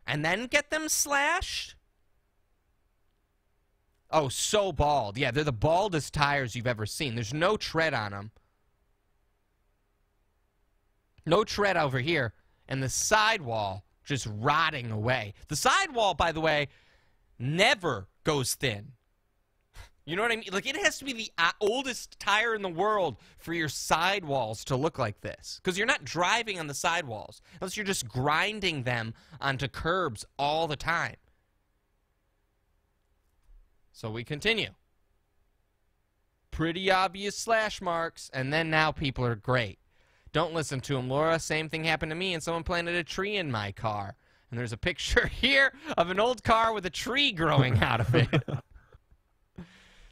and then get them slashed? Oh, so bald. Yeah, they're the baldest tires you've ever seen. There's no tread on them. No tread over here. And the sidewall just rotting away. The sidewall, by the way, never goes thin. You know what I mean? Like, it has to be the oldest tire in the world for your sidewalls to look like this. Because you're not driving on the sidewalls. Unless you're just grinding them onto curbs all the time. So we continue. Pretty obvious slash marks. And then now people are great. Don't listen to him, Laura. Same thing happened to me and someone planted a tree in my car. And there's a picture here of an old car with a tree growing out of it.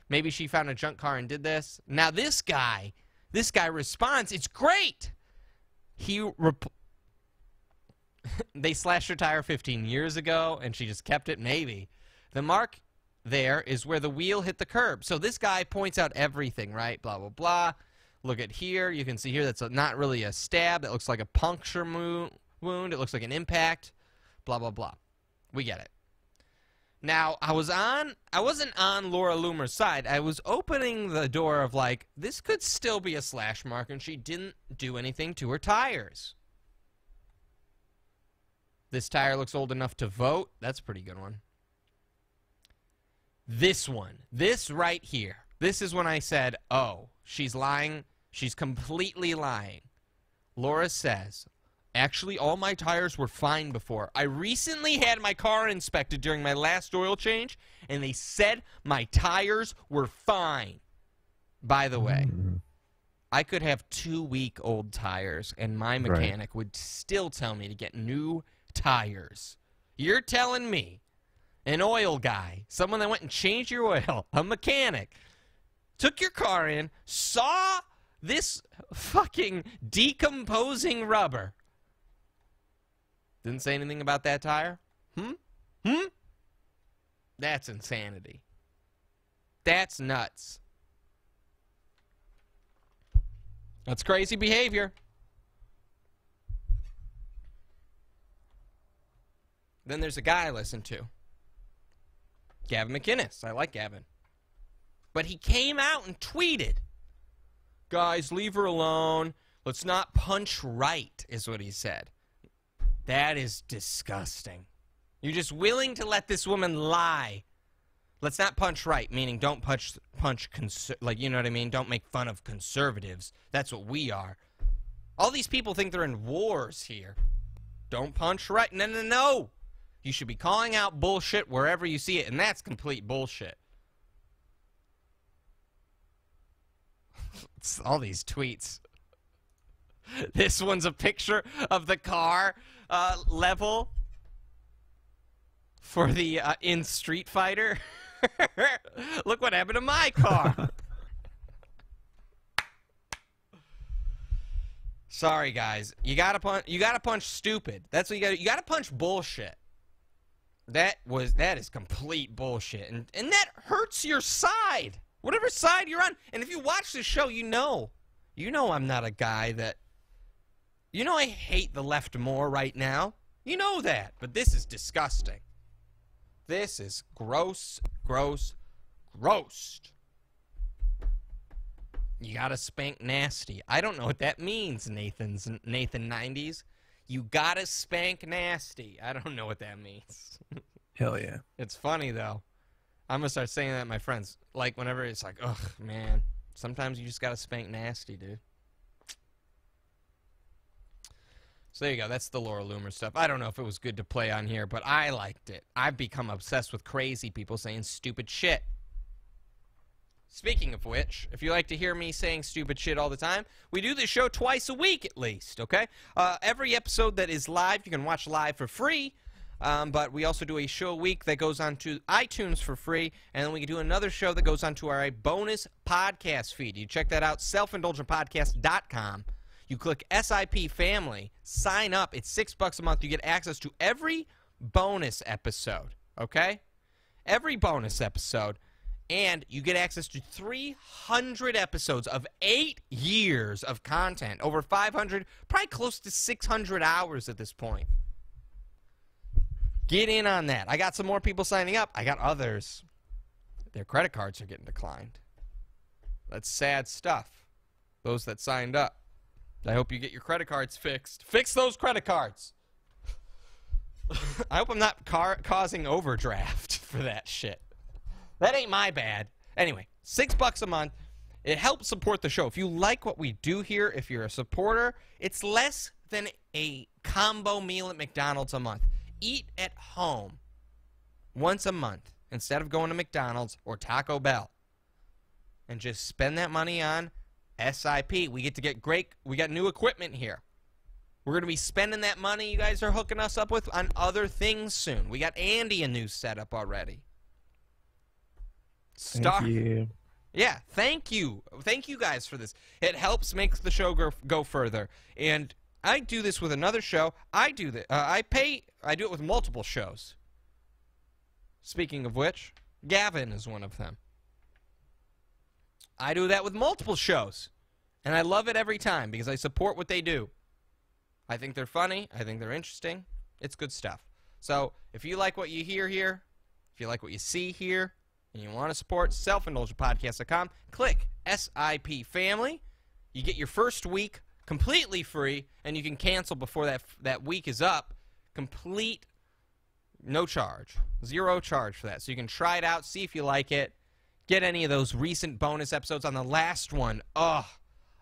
Maybe she found a junk car and did this. Now this guy responds, it's great. They slashed her tire 15 years ago and she just kept it, maybe. The mark there is where the wheel hit the curb. So this guy points out everything, right? Blah, blah, blah. Look at here. You can see here that's not really a stab. That looks like a puncture wound. It looks like an impact. Blah, blah, blah. We get it. Now, I wasn't on Laura Loomer's side. I was opening the door of like, this could still be a slash mark, and she didn't do anything to her tires. This tire looks old enough to vote. That's a pretty good one. This one. This right here. This is when I said, oh, she's lying. She's completely lying. Laura says, actually, all my tires were fine before. I recently had my car inspected during my last oil change, and they said my tires were fine. By the way, I could have 2-week-old tires, and my mechanic would still tell me to get new tires. You're telling me an oil guy, someone that went and changed your oil, a mechanic, took your car in, saw this fucking decomposing rubber, didn't say anything about that tire? That's insanity. That's nuts. That's crazy behavior. Then there's a guy I listen to. Gavin McInnes. I like Gavin. But he came out and tweeted, guys, leave her alone. Let's not punch right, is what he said. That is disgusting. You're just willing to let this woman lie. Let's not punch right, meaning don't punch like, you know what I mean? Don't make fun of conservatives. That's what we are. All these people think they're in wars here. Don't punch right. No, no, no. You should be calling out bullshit wherever you see it, and that's complete bullshit. It's all these tweets. This one's a picture of the car level for the in Street Fighter. Look what happened to my car. Sorry, guys. You gotta punch stupid. That's what you gotta. You gotta punch bullshit. That is complete bullshit, and that hurts your side. Whatever side you're on. And if you watch this show, you know I'm not a guy that. You know I hate the left more right now. You know that, but this is disgusting. This is gross, gross, gross. You gotta spank nasty. I don't know what that means, Nathan 90s. You gotta spank nasty. I don't know what that means. Hell yeah. It's funny, though. I'm gonna start saying that to my friends. Like, whenever it's like, ugh, man. Sometimes you just gotta spank nasty, dude. So there you go. That's the Laura Loomer stuff. I don't know if it was good to play on here, but I liked it. I've become obsessed with crazy people saying stupid shit. Speaking of which, if you like to hear me saying stupid shit all the time, we do this show twice a week at least, okay? Every episode that is live, you can watch live for free, but we also do a show a week that goes on to iTunes for free, and then we do another show that goes on to our bonus podcast feed. You check that out, selfindulgentpodcast.com. You click SIP Family, sign up. It's $6 a month. You get access to every bonus episode, okay? Every bonus episode. And you get access to 300 episodes of 8 years of content. Over 500, probably close to 600 hours at this point. Get in on that. I got some more people signing up. I got others. Their credit cards are getting declined. That's sad stuff. Those that signed up. I hope you get your credit cards fixed. Fix those credit cards. I hope I'm not causing overdraft for that shit. That ain't my bad. Anyway, $6 a month. It helps support the show. If you like what we do here, if you're a supporter, it's less than a combo meal at McDonald's a month. Eat at home once a month instead of going to McDonald's or Taco Bell. And just spend that money on SIP. We get to get we got new equipment here. We're going to be spending that money you guys are hooking us up with on other things soon. We got Andy a new setup already. Thank you. Yeah, thank you. Thank you guys for this. It helps make the show go further. And I do this with another show. I do this. I do it with multiple shows. Speaking of which, Gavin is one of them. I do that with multiple shows. And I love it every time because I support what they do. I think they're funny. I think they're interesting. It's good stuff. So if you like what you hear here, if you like what you see here and you want to support selfindulgentpodcast.com, click SIP Family. You get your first week completely free, and you can cancel before that week is up. Complete, no charge. 0 charge for that. So you can try it out, see if you like it. Get any of those recent bonus episodes. On the last one, oh,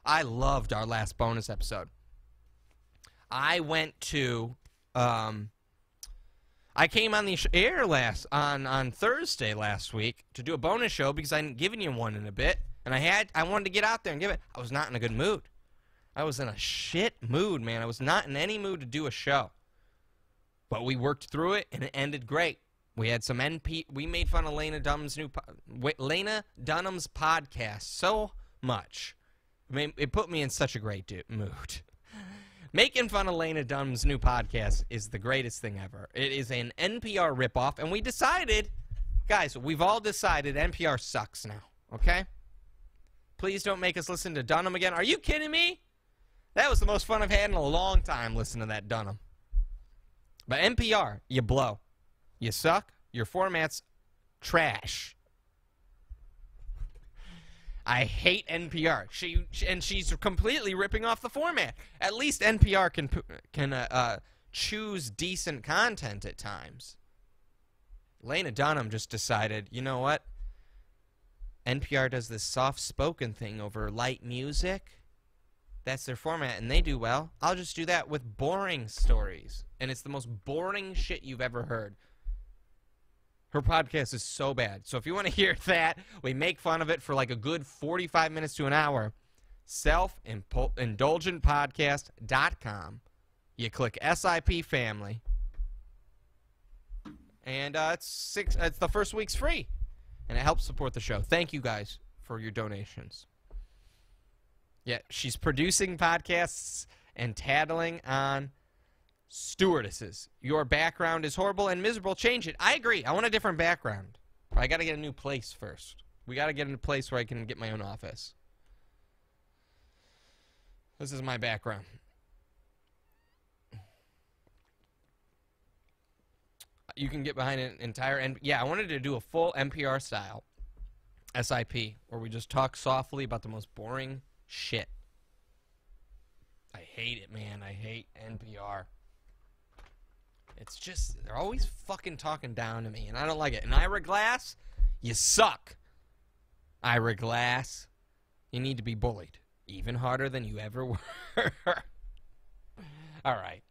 I loved our last bonus episode. I went to, I came on the air on Thursday last week to do a bonus show because I hadn't given you one in a bit, and I wanted to get out there and give it. I was not in a good mood. I was in a shit mood, man. I was not in any mood to do a show. But we worked through it, and it ended great. We had some we made fun of Lena Dunham's podcast so much. I mean, it put me in such a great mood. Making fun of Lena Dunham's new podcast is the greatest thing ever. It is an NPR ripoff, and we decided, guys, we've all decided NPR sucks now, okay? Please don't make us listen to Dunham again. Are you kidding me? That was the most fun I've had in a long time listening to that Dunham. But NPR, you blow. You suck. Your format's trash. I hate NPR. She's completely ripping off the format. At least NPR can choose decent content at times. Lena Dunham just decided, you know what? NPR does this soft-spoken thing over light music. That's their format, and they do well. I'll just do that with boring stories. And it's the most boring shit you've ever heard. Her podcast is so bad. So if you want to hear that, we make fun of it for like a good 45 minutes to an hour. Selfindulgentpodcast.com. You click SIP Family. And it's the first week's free. And it helps support the show. Thank you guys for your donations. Yeah, she's producing podcasts and tattling on stewardesses. Your background is horrible and miserable. Change it. I agree. I want a different background. I got to get a new place first. We got to get in a place where I can get my own office. This is my background. You can get behind an entire... Yeah, I wanted to do a full NPR style SIP where we just talk softly about the most boring shit. I hate it, man. I hate NPR. It's just, they're always fucking talking down to me, and I don't like it. And Ira Glass, you suck. Ira Glass, you need to be bullied. Even harder than you ever were. All right.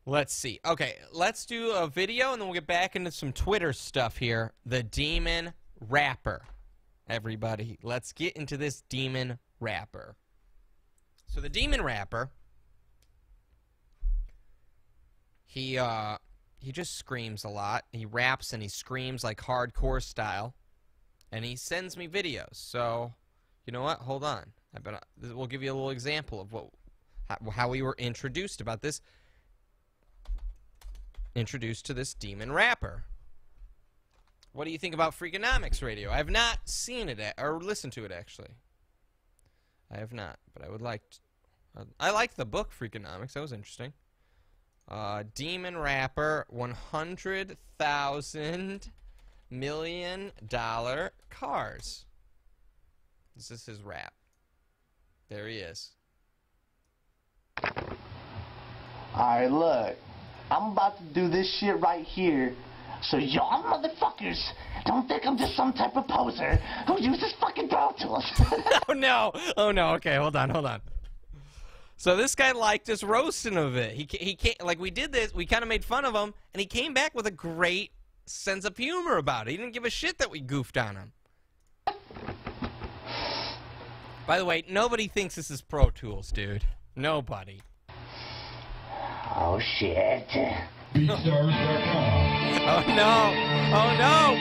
Let's see. Okay, let's do a video, and then we'll get back into some Twitter stuff here. The Demon Rapper. Everybody, let's get into this Demon Rapper. So the Demon Rapper... He just screams a lot. He raps and he screams like hardcore style. And he sends me videos. So, you know what? Hold on. We'll give you a little example of how we were introduced to this Demon Rapper. What do you think about Freakonomics Radio? I have not seen it or listened to it, actually. I have not, but I would like to. I liked the book Freakonomics. That was interesting. Demon Rapper, $100,000 million cars. This is his rap. There he is. Alright, look. I'm about to do this shit right here. So y'all motherfuckers don't think I'm just some type of poser who uses fucking Pro Tools. Oh no! Oh no! Okay, hold on. So this guy liked us roasting of it. He can't, like, we did this, we kind of made fun of him, and he came back with a great sense of humor about it. He didn't give a shit that we goofed on him. By the way, nobody thinks this is Pro Tools, dude. Nobody. Oh shit. BeatStars.com. Oh no! Oh no!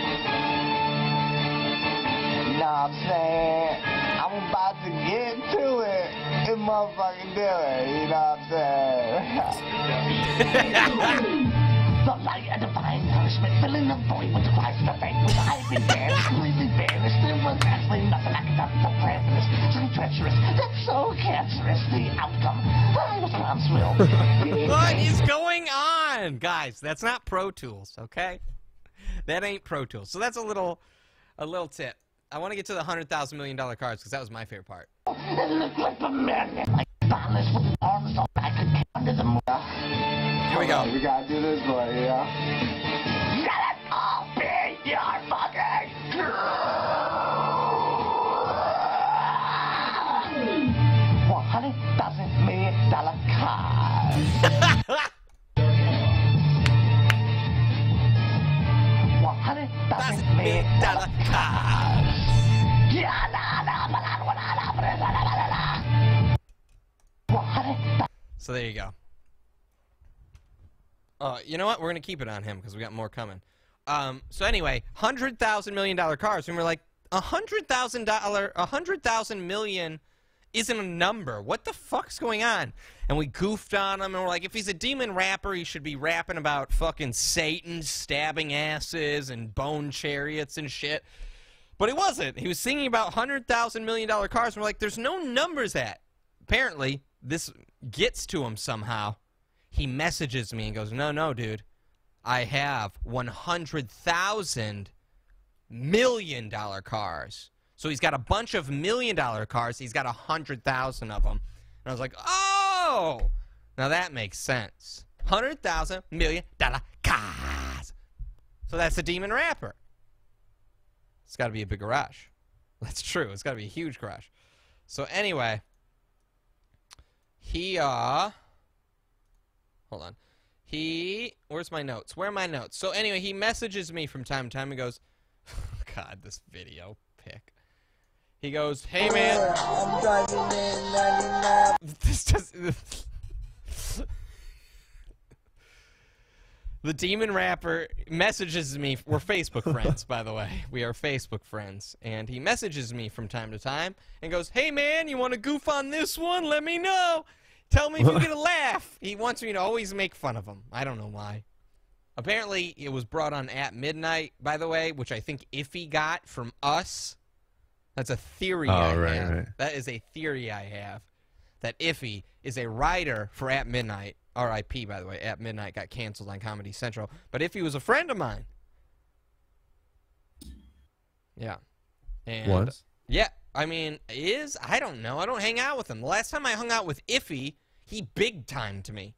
You know what I'm saying? I'm about to get to it and motherfucking do it. You know what I'm saying? The light and divine nourishment, filling the void with the rise of the faith. With I've been banished, completely banished. There was absolutely nothing I could have for prejudice. So treacherous, that's so cancerous. The outcome, I was Ron's will. What is going on? on, guys. That's not Pro Tools, okay? That ain't Pro Tools. So that's a little tip. I want to get to the $100,000 million cars because that was my favorite part. It looked like a madness, like balance with his arms all back and under the moon. Here we go. We gotta do this one, yeah? Shut it up, be your fucking $100,000 million cars. $100,000 million cars. So there you go. You know what? We're gonna keep it on him because we got more coming. So anyway, $100,000 million cars, and we're like, $100,000 million isn't a number. What the fuck's going on? And we goofed on him, and we're like, if he's a demon rapper, he should be rapping about fucking Satan stabbing asses and bone chariots and shit. But he wasn't. He was singing about $100,000 million cars, and we're like, there's no numbers at. Apparently, this gets to him somehow. He messages me and goes, no, dude. I have $100,000 million cars. So he's got a bunch of $1 million cars. He's got 100,000 of them. And I was like, oh! Now that makes sense. $100,000 million cars. So that's a demon rapper. It's got to be a big garage. That's true. It's got to be a huge garage. So anyway, he, hold on. Where's my notes? Where are my notes? So anyway, he messages me from time to time and goes, God, this video pic. He goes, hey man. I'm driving in 99. This doesn't. The demon rapper messages me. We're Facebook friends, by the way. We are Facebook friends. And he messages me from time to time and goes, hey man, you want to goof on this one? Let me know. Tell me if you get a laugh. He wants me to always make fun of him. I don't know why. Apparently, it was brought on at midnight, by the way, which I think Iffy got from us. That's a theory I have. Right. That is a theory I have. That Iffy is a writer for At Midnight. R.I.P., by the way. At Midnight got canceled on Comedy Central. But Iffy was a friend of mine. Yeah. And was? Yeah. I mean, I don't know. I don't hang out with him. The last time I hung out with Iffy, he big-timed me.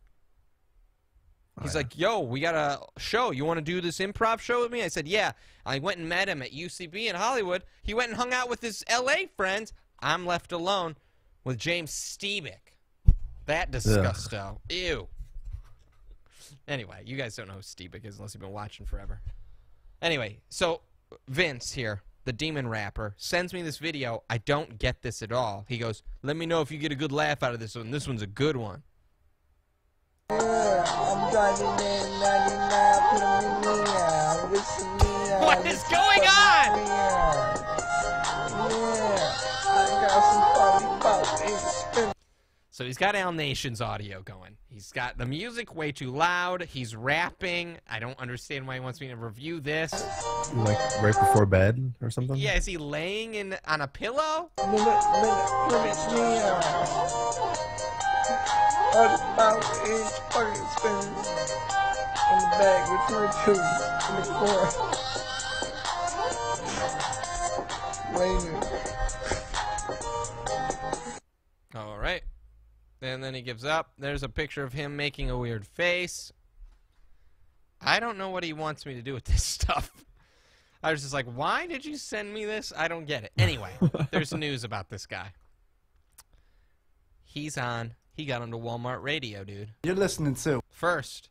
He's like, yo, we got a show. You want to do this improv show with me? I said, yeah. I went and met him at UCB in Hollywood. He went and hung out with his L.A. friends. I'm left alone with James Stebick. That disgusto. Ew. Anyway, you guys don't know who Stebick is unless you've been watching forever. Anyway, so Vince here, the demon rapper, sends me this video. I don't get this at all. He goes, let me know if you get a good laugh out of this one. This one's a good one. I'm driving in 99, put 'em in neon, wishing neon. What is going on? I got some So he's got Al Nation's audio going. He's got the music way too loud. He's rapping. I don't understand why he wants me to review this. Like right before bed or something? Yeah, is he laying on a pillow? All right. And then he gives up. There's a picture of him making a weird face. I don't know what he wants me to do with this stuff. I was just like, why did you send me this? I don't get it. Anyway, there's news about this guy. He got onto Walmart Radio, dude. You're listening to. First,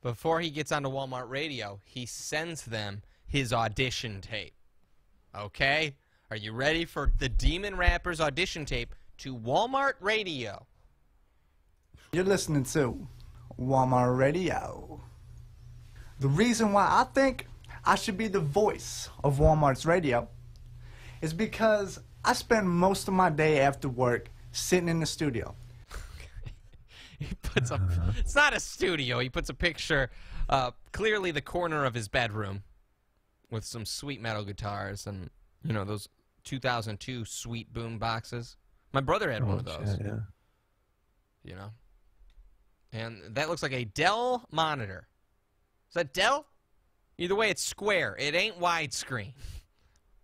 before he gets onto Walmart Radio, he sends them his audition tape. Okay? Are you ready for the Demon Rapper's audition tape to Walmart Radio? You're listening to Walmart Radio. The reason why I think I should be the voice of Walmart's radio is because I spend most of my day after work sitting in the studio. He puts up, it's not a studio, he puts a picture, clearly the corner of his bedroom with some sweet metal guitars and, you know, those 2002 sweet boom boxes. My brother had one of those. Yeah. You know? And that looks like a Dell monitor. Is that Dell? Either way, it's square. It ain't widescreen.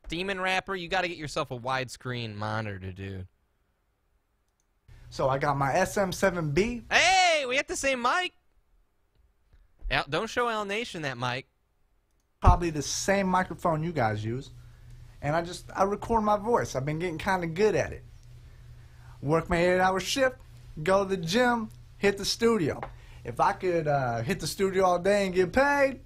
Demon Rapper, you got to get yourself a widescreen monitor, dude. So I got my SM7B. Hey, we got the same mic. Don't show L Nation that mic. Probably the same microphone you guys use. And I record my voice. I've been getting kind of good at it. Work my 8-hour shift, go to the gym, hit the studio. If I could hit the studio all day and get paid,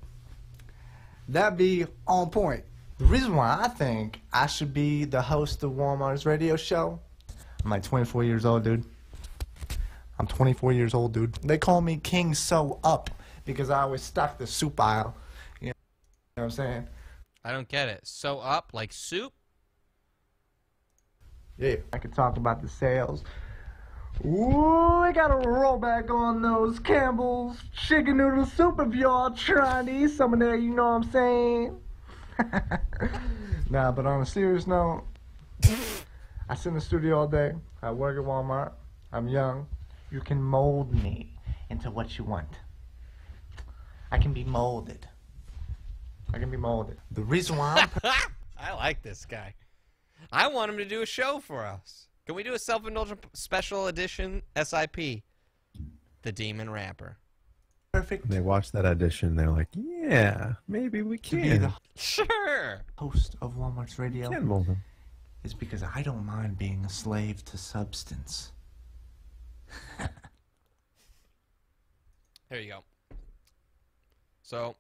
that'd be on point. The reason why I think I should be the host of Walmart's radio show, I'm like 24 years old, dude. I'm 24 years old, dude. They call me King So Up because I always stock the soup aisle. You know what I'm saying? I don't get it. So up like soup? Yeah, I could talk about the sales. Ooh, I got a rollback on those Campbell's chicken noodle soup if y'all trying to eat some of that, you know what I'm saying? Nah, but on a serious note, I sit in the studio all day. I work at Walmart. I'm young. You can mold me into what you want. I can be molded. I can be molded. The reason why I'm... I like this guy. I want him to do a show for us. Can we do a self-indulgent special edition SIP? The Demon Rapper. perfect They watched that audition. They're like, yeah, maybe we to be can. the Sure. host of Walmart's radio Can mold them. is because I don't mind being a slave to substance. There you go. So,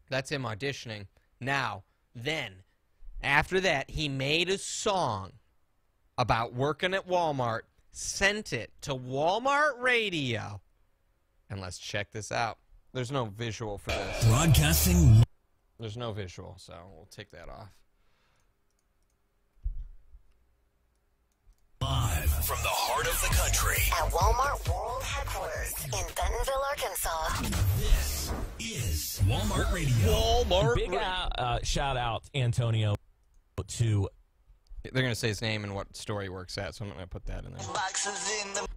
that's him auditioning. Now, then, after that, he made a song about working at Walmart, sent it to Walmart Radio. And let's check this out. There's no visual for this. Broadcasting. There's no visual, so we'll take that off. Live from the heart of the country. At Walmart World Headquarters in Bentonville, Arkansas. This is Walmart Radio. Walmart. Big shout out, Antonio, to... They're going to say his name and what store he works at, so I'm going to put that in there.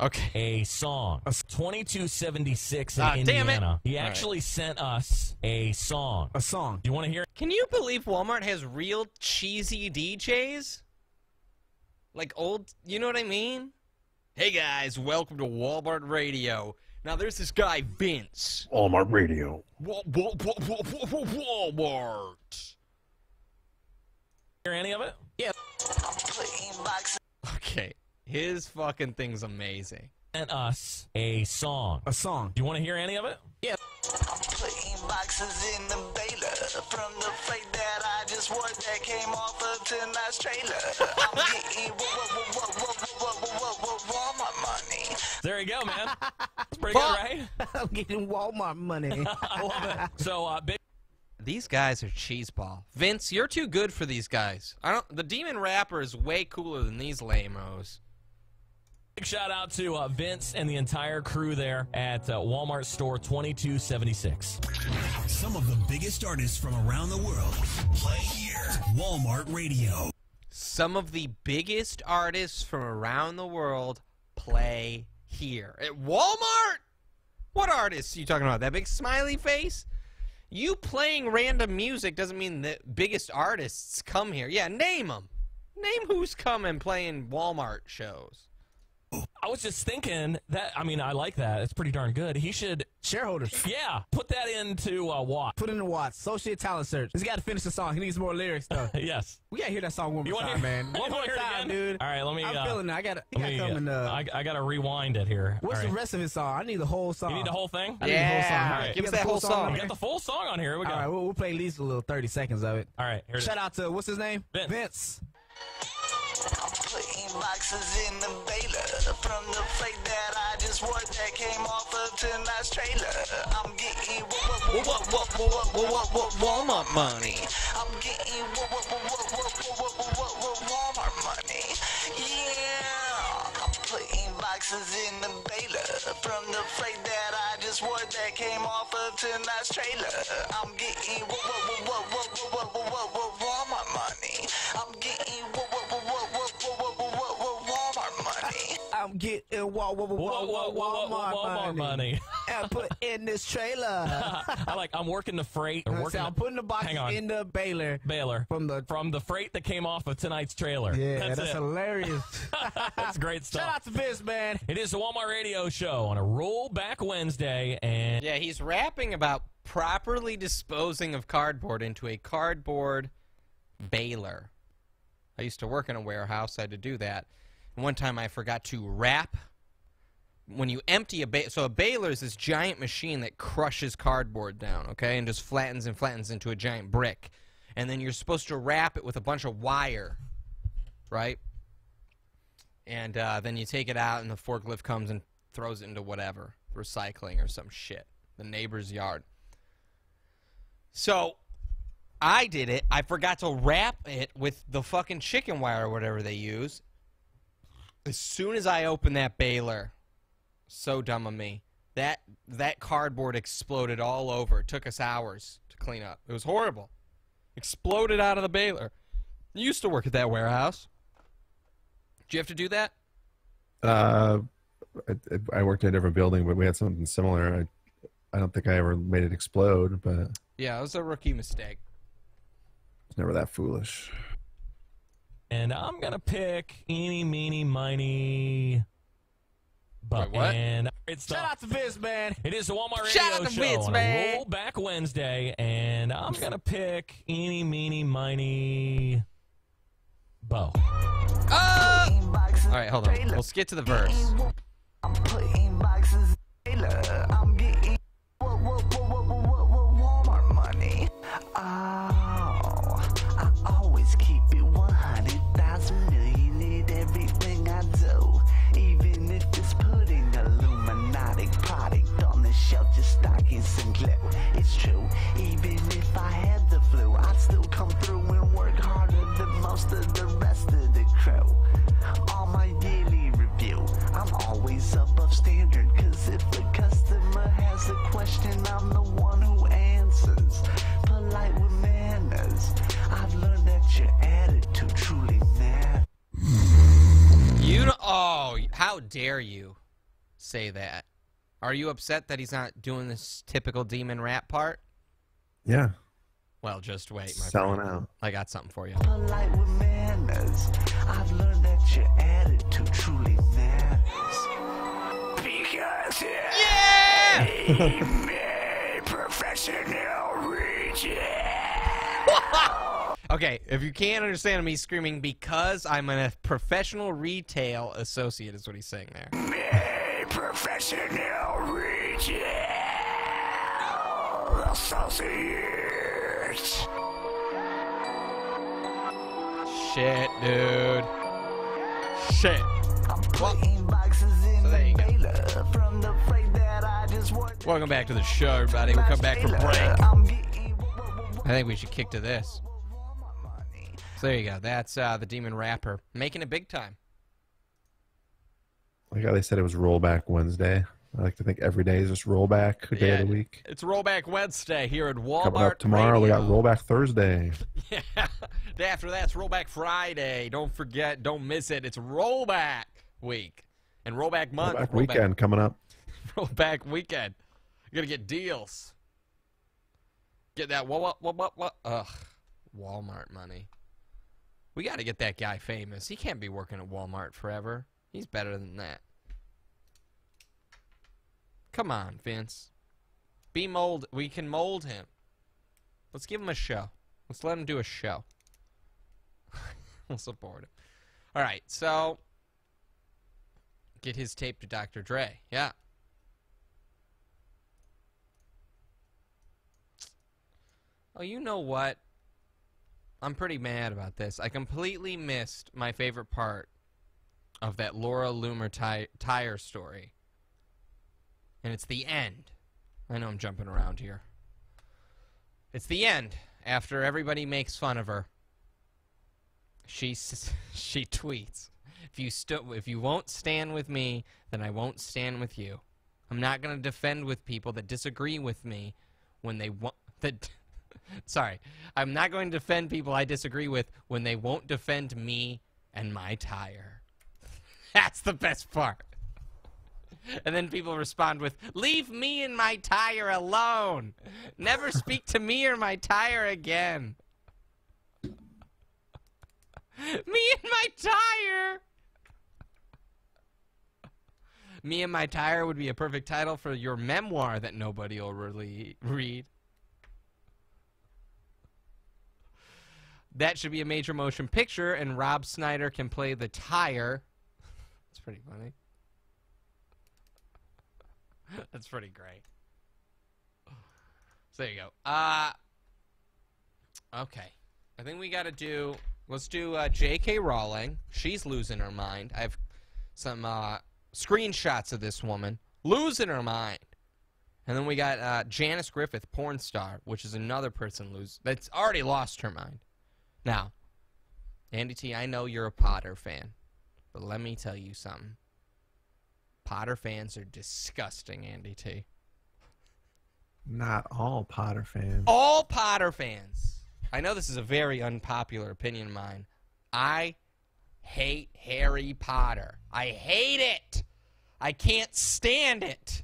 Okay. A song. 2276 in Damn Indiana. it. He actually sent us a song. A song. Do you want to hear it? Can you believe Walmart has real cheesy DJs? Like old, you know what I mean? Hey guys, welcome to Walmart Radio. Now there's this guy, Vince. Walmart Radio. Walmart. Hear any of it? Yeah. Okay, his fucking thing's amazing. Sent us a song. A song. Do you want to hear any of it? Yeah. Putting boxes in the baler from the freight that I just wore that came off of tonight's trailer. I'm getting Walmart money. There you go, man. That's pretty good, right? I'm getting Walmart money. I love it. So, big. These guys are cheeseball. Vince, you're too good for these guys. The Demon Rapper is way cooler than these lamos. Big shout out to Vince and the entire crew there at Walmart store 2276. Some of the biggest artists from around the world play here. Walmart Radio. Some of the biggest artists from around the world play here. At Walmart? What artists are you talking about? That big smiley face? You playing random music doesn't mean the biggest artists come here. Yeah, name them. Name who's coming playing Walmart shows. I was just thinking that, I mean, I like that. It's pretty darn good. He should... Shareholders. Yeah, put that into Watts. Put it in Watts. Associate talent search. He's got to finish the song. He needs more lyrics, though. Yes. We got to hear that song one more wanna time, hear- man. You One wanna more hear it time, again? dude. All right, let me... I'm feeling it. I got to let me, come and... I got to rewind it here. What's All the right. rest of his song? I need the whole song. You need the whole thing? I need the whole song. Yeah, All right. give You us got that the whole full song. We on got there? the full song on here. Here we go. All right, we'll play at least a little 30 seconds of it. All right, here's Shout out to, what's his name? Vince. Putting boxes in the baler from the freight that I just wore that came off of tonight's trailer. I'm getting Walmart money. I'm getting Walmart money. Yeah. I'm putting boxes in the baler from the freight that I just wore that came off of tonight's trailer. I'm getting Walmart money. I'm getting Walmart money. I'm getting Walmart money. and put in this trailer. I'm working the freight. Or working I'm putting the boxes in the baler. From the freight that came off of tonight's trailer. Yeah, that's hilarious. That's great stuff. Shout out to Vince, man. It is the Walmart Radio Show on a Rollback Wednesday, and yeah, he's rapping about properly disposing of cardboard into a cardboard baler. I used to work in a warehouse. I had to do that. And one time I forgot to wrap. When you empty so a baler is this giant machine that crushes cardboard down, okay, and just flattens and flattens into a giant brick. And then you're supposed to wrap it with a bunch of wire, right? And then you take it out, and the forklift comes and throws it into whatever, recycling or some shit, the neighbor's yard. So I did it. I forgot to wrap it with the fucking chicken wire or whatever they use. As soon as I opened that baler, so dumb of me, that cardboard exploded all over. It took us hours to clean up. It was horrible. Exploded out of the baler. You used to work at that warehouse. Did you have to do that? I worked in a different building, but we had something similar. I don't think I ever made it explode, but yeah, it was a rookie mistake. It's never that foolish. And I'm gonna pick eeny, meeny, miny. Wait, what? And Shout out to Vince, man. It is the Walmart Shout Radio out to Show Vince, on man. a Rollback Wednesday, and I'm gonna pick eeny, meeny, miny. Bo. All right, hold on. We'll skip to the verse. I'm putting boxes in trailer. I'm getting Walmart money. Oh, I always keep it 100,000 million in everything I do. Even if it's putting Illuminati product on the shelf, just stockings and glue. It's true. Even if I had the flu, I'd still come through and work harder than most of the rest of the crew. On my daily review, I'm always above standard, cause if a customer has a question, I'm the one who answers. Polite with manners, I've learned that your attitude truly matters. Oh, how dare you say that? Are you upset that he's not doing this typical demon rap part? Yeah. Well, just wait, my Selling friend. out. I got something for you. Polite with manners, I've learned that your attitude truly matters. Because yeah! Professional reject. Okay, if you can't understand me screaming because I'm a professional retail associate is what he's saying there. Professional reject. Associate. Shit, dude. Shit. I'm putting boxes in the baler from the freight that I just worked. Welcome back to the show, everybody. We'll come back from break. I think we should kick to this. So there you go. That's the Demon Rapper making it big time. Like how they said it was Rollback Wednesday. I like to think every day is just rollback day of the week. It's Rollback Wednesday here at Walmart. Coming up tomorrow, we got Rollback Thursday. Yeah. Day after that, it's Rollback Friday. Don't forget, don't miss it. It's Rollback Week. And Rollback Month. Rollback Weekend coming up. Rollback Weekend. You're going to get deals. Get that what? Ugh. Walmart money. We got to get that guy famous. He can't be working at Walmart forever. He's better than that. Come on, Vince. Be mold. We can mold him. Let's give him a show. Let's let him do a show. We'll support him. All right, so get his tape to Dr. Dre. Yeah. Oh, you know what? I'm pretty mad about this. I completely missed my favorite part of that Laura Loomer tire story. And it's the end. I know I'm jumping around here. It's the end. After everybody makes fun of her, she tweets, if you won't stand with me, then I won't stand with you. I'm not going to defend with people that disagree with me when they want that. Sorry, I'm not going to defend people I disagree with when they won't defend me and my tire. That's the best part. And then people respond with, "Leave me and my tire alone. Never speak to me or my tire again." Me and my tire. Me and my tire would be a perfect title for your memoir that nobody will really read. That should be a major motion picture, and Rob Snyder can play the tire. That's pretty funny. That's pretty great. So there you go. Okay. I think we got to do... Let's do J.K. Rowling. She's losing her mind. I have some screenshots of this woman losing her mind. And then we got Janice Griffith, porn star, which is another person that's already lost her mind. Now, Andy T, I know you're a Potter fan, but let me tell you something. Potter fans are disgusting, Andy T. Not all Potter fans. All Potter fans. I know this is a very unpopular opinion of mine. I hate Harry Potter. I hate it. I can't stand it.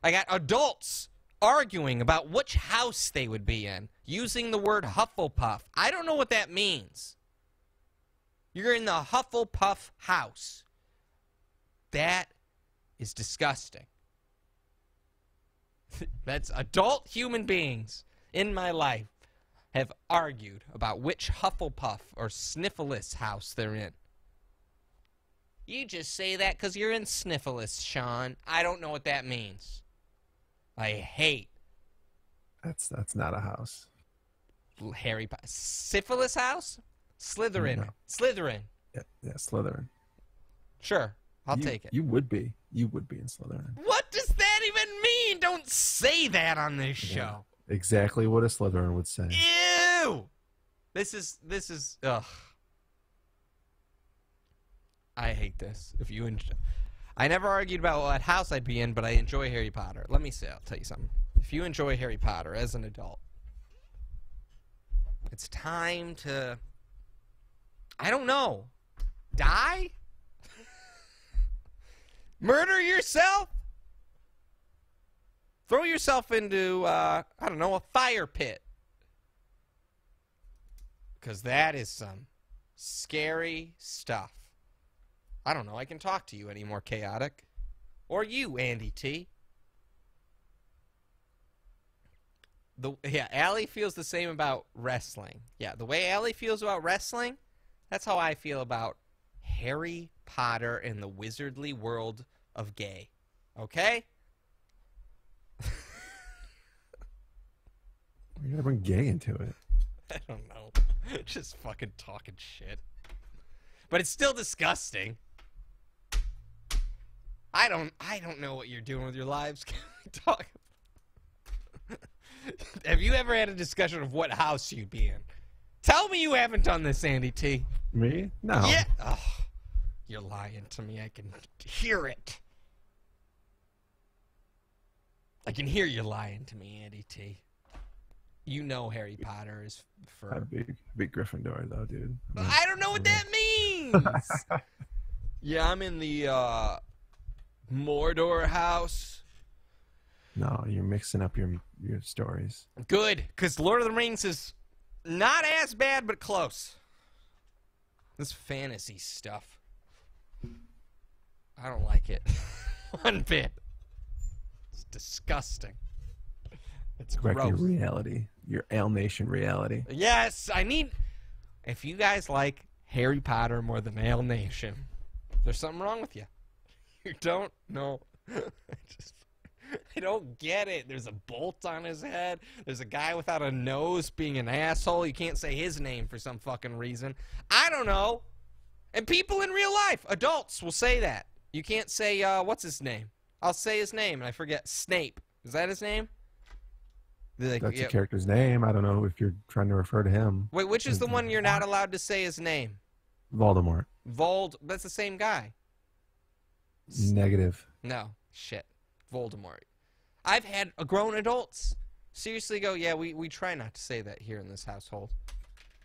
I got adults arguing about which house they would be in, using the word Hufflepuff. I don't know what that means. You're in the Hufflepuff house. That is disgusting. That's adult human beings in my life have argued about which Hufflepuff or Sniffles house they're in. You just say that because you're in Sniffles, Sean. I don't know what that means. I hate. That's not a house. Harry Potter. Syphilis house? Slytherin. No. Slytherin. Yeah, Slytherin. Sure. I'll take it. You would be. You would be in Slytherin. What does that even mean? Don't say that on this show. Exactly what a Slytherin would say. Ew! This is ugh. I hate this. If you enjoy, I never argued about what house I'd be in, but I enjoy Harry Potter. Let me say, I'll tell you something. If you enjoy Harry Potter as an adult, it's time to, I don't know, die? Murder yourself? Throw yourself into, I don't know, a fire pit. Because that is some scary stuff. I don't know, I can talk to you any more chaotic. Or you, Andy T. Yeah, Allie feels the same about wrestling. Yeah, the way Allie feels about wrestling, that's how I feel about Harry Potter and the wizardly world of gay. Okay? You gotta bring gay into it. I don't know. Just fucking talking shit. But it's still disgusting. I don't know what you're doing with your lives. Can we talk? Have you ever had a discussion of what house you'd be in? Tell me you haven't done this, Andy T. Me? No. Yeah. Oh, you're lying to me. I can hear it. I can hear you lying to me, Andy T. You know Harry Potter is for... I'd be Gryffindor, though, dude. I don't know what that means! Yeah, I'm in the, Mordor house. No, you're mixing up your stories. Good, because Lord of the Rings is not as bad, but close. This fantasy stuff. I don't like it. One bit. It's disgusting. It's Wreck gross. your reality. Your Ale Nation reality. Yes, I need... If you guys like Harry Potter more than Ale Nation, there's something wrong with you. You don't know. I don't get it. There's a bolt on his head. There's a guy without a nose being an asshole. You can't say his name for some fucking reason. I don't know. And people in real life, adults, will say that. You can't say, what's his name? I'll say his name and I forget. Snape. Is that his name? Like, That's the character's name. I don't know if you're trying to refer to him. Wait, which is the one you're not allowed to say his name? Voldemort. That's the same guy. Negative. No. Shit. Voldemort. I've had grown adults seriously go, yeah, we try not to say that here in this household.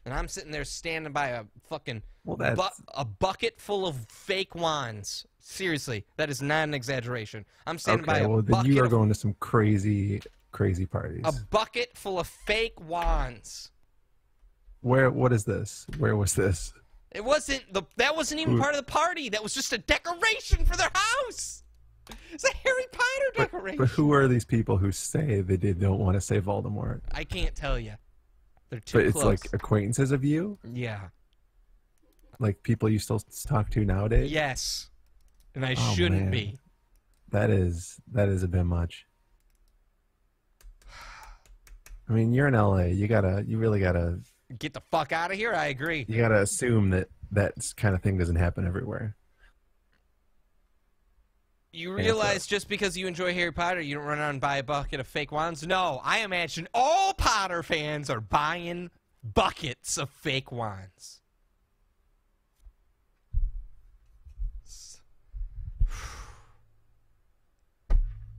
And I'm sitting there standing by a fucking a bucket full of fake wands. Seriously, that is not an exaggeration. I'm standing by a then bucket you are of, going to some crazy parties. a bucket full of fake wands. What is this? Where was this? It wasn't that wasn't even part of the party. That was just a decoration for their house. It's a Harry Potter decoration. But who are these people who say they don't want to say Voldemort? I can't tell you. They're too But it's close. like acquaintances of you? Yeah. Like people you still talk to nowadays? Yes. And I Oh, shouldn't man. be. That is a bit much. I mean, you're in LA. You really gotta Get the fuck out of here. I agree. you gotta assume that kind of thing doesn't happen everywhere. You realize just because you enjoy Harry Potter, you don't run out and buy a bucket of fake wands? No, I imagine all Potter fans are buying buckets of fake wands.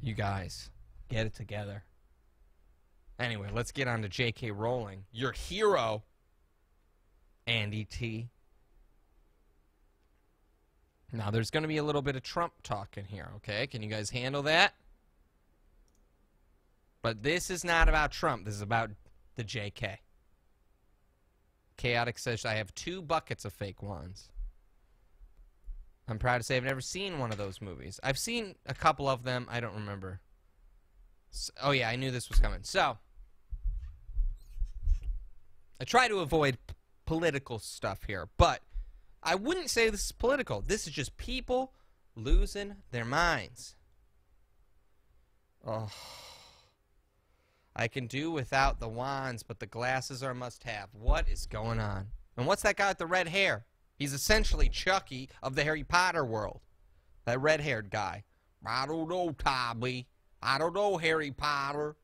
You guys, get it together. Anyway, let's get on to J.K. Rowling. Your hero, Andy T. Now, there's going to be a little bit of Trump talk in here, okay? Can you guys handle that? But this is not about Trump. This is about the JK. Chaotic says, I have 2 buckets of fake wands. I'm proud to say I've never seen one of those movies. I've seen a couple of them. I don't remember. Oh, yeah, I knew this was coming. So, I try to avoid political stuff here, but I wouldn't say this is political. This is just people losing their minds. Oh. I can do without the wands, but the glasses are a must-have. What is going on? And what's that guy with the red hair? He's essentially Chucky of the Harry Potter world. That red-haired guy. I don't know, Tommy. I don't know, Harry Potter.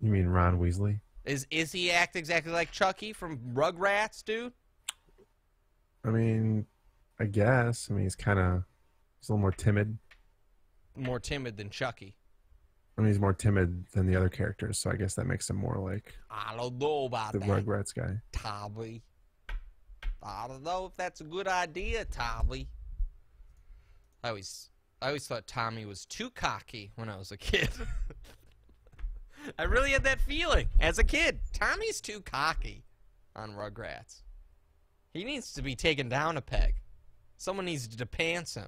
You mean Ron Weasley? Is he act exactly like Chucky from Rugrats, dude? I mean, I guess. I mean, he's a little more timid. More timid than Chucky. I mean, he's more timid than the other characters, so I guess that makes him more like I don't know about the that, Rugrats guy. Tommy. I don't know if that's a good idea, Tommy. I always thought Tommy was too cocky when I was a kid. I really had that feeling as a kid. Tommy's too cocky on Rugrats. He needs to be taken down a peg. Someone needs to pants him.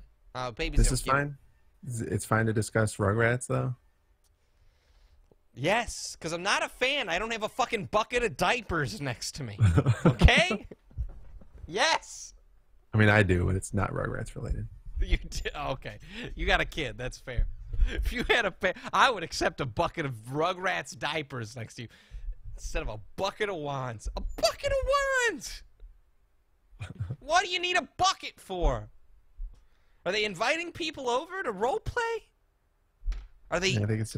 Babies This don't is give- fine? It's fine to discuss Rugrats, though? Yes, because I'm not a fan. I don't have a fucking bucket of diapers next to me. Okay? Yes. I mean, I do, but it's not Rugrats related. You okay. You got a kid. That's fair. If you had I would accept a bucket of Rugrats diapers next to you instead of a bucket of wands. A bucket of wands! What do you need a bucket for? Are they inviting people over to role play? Are they I think it's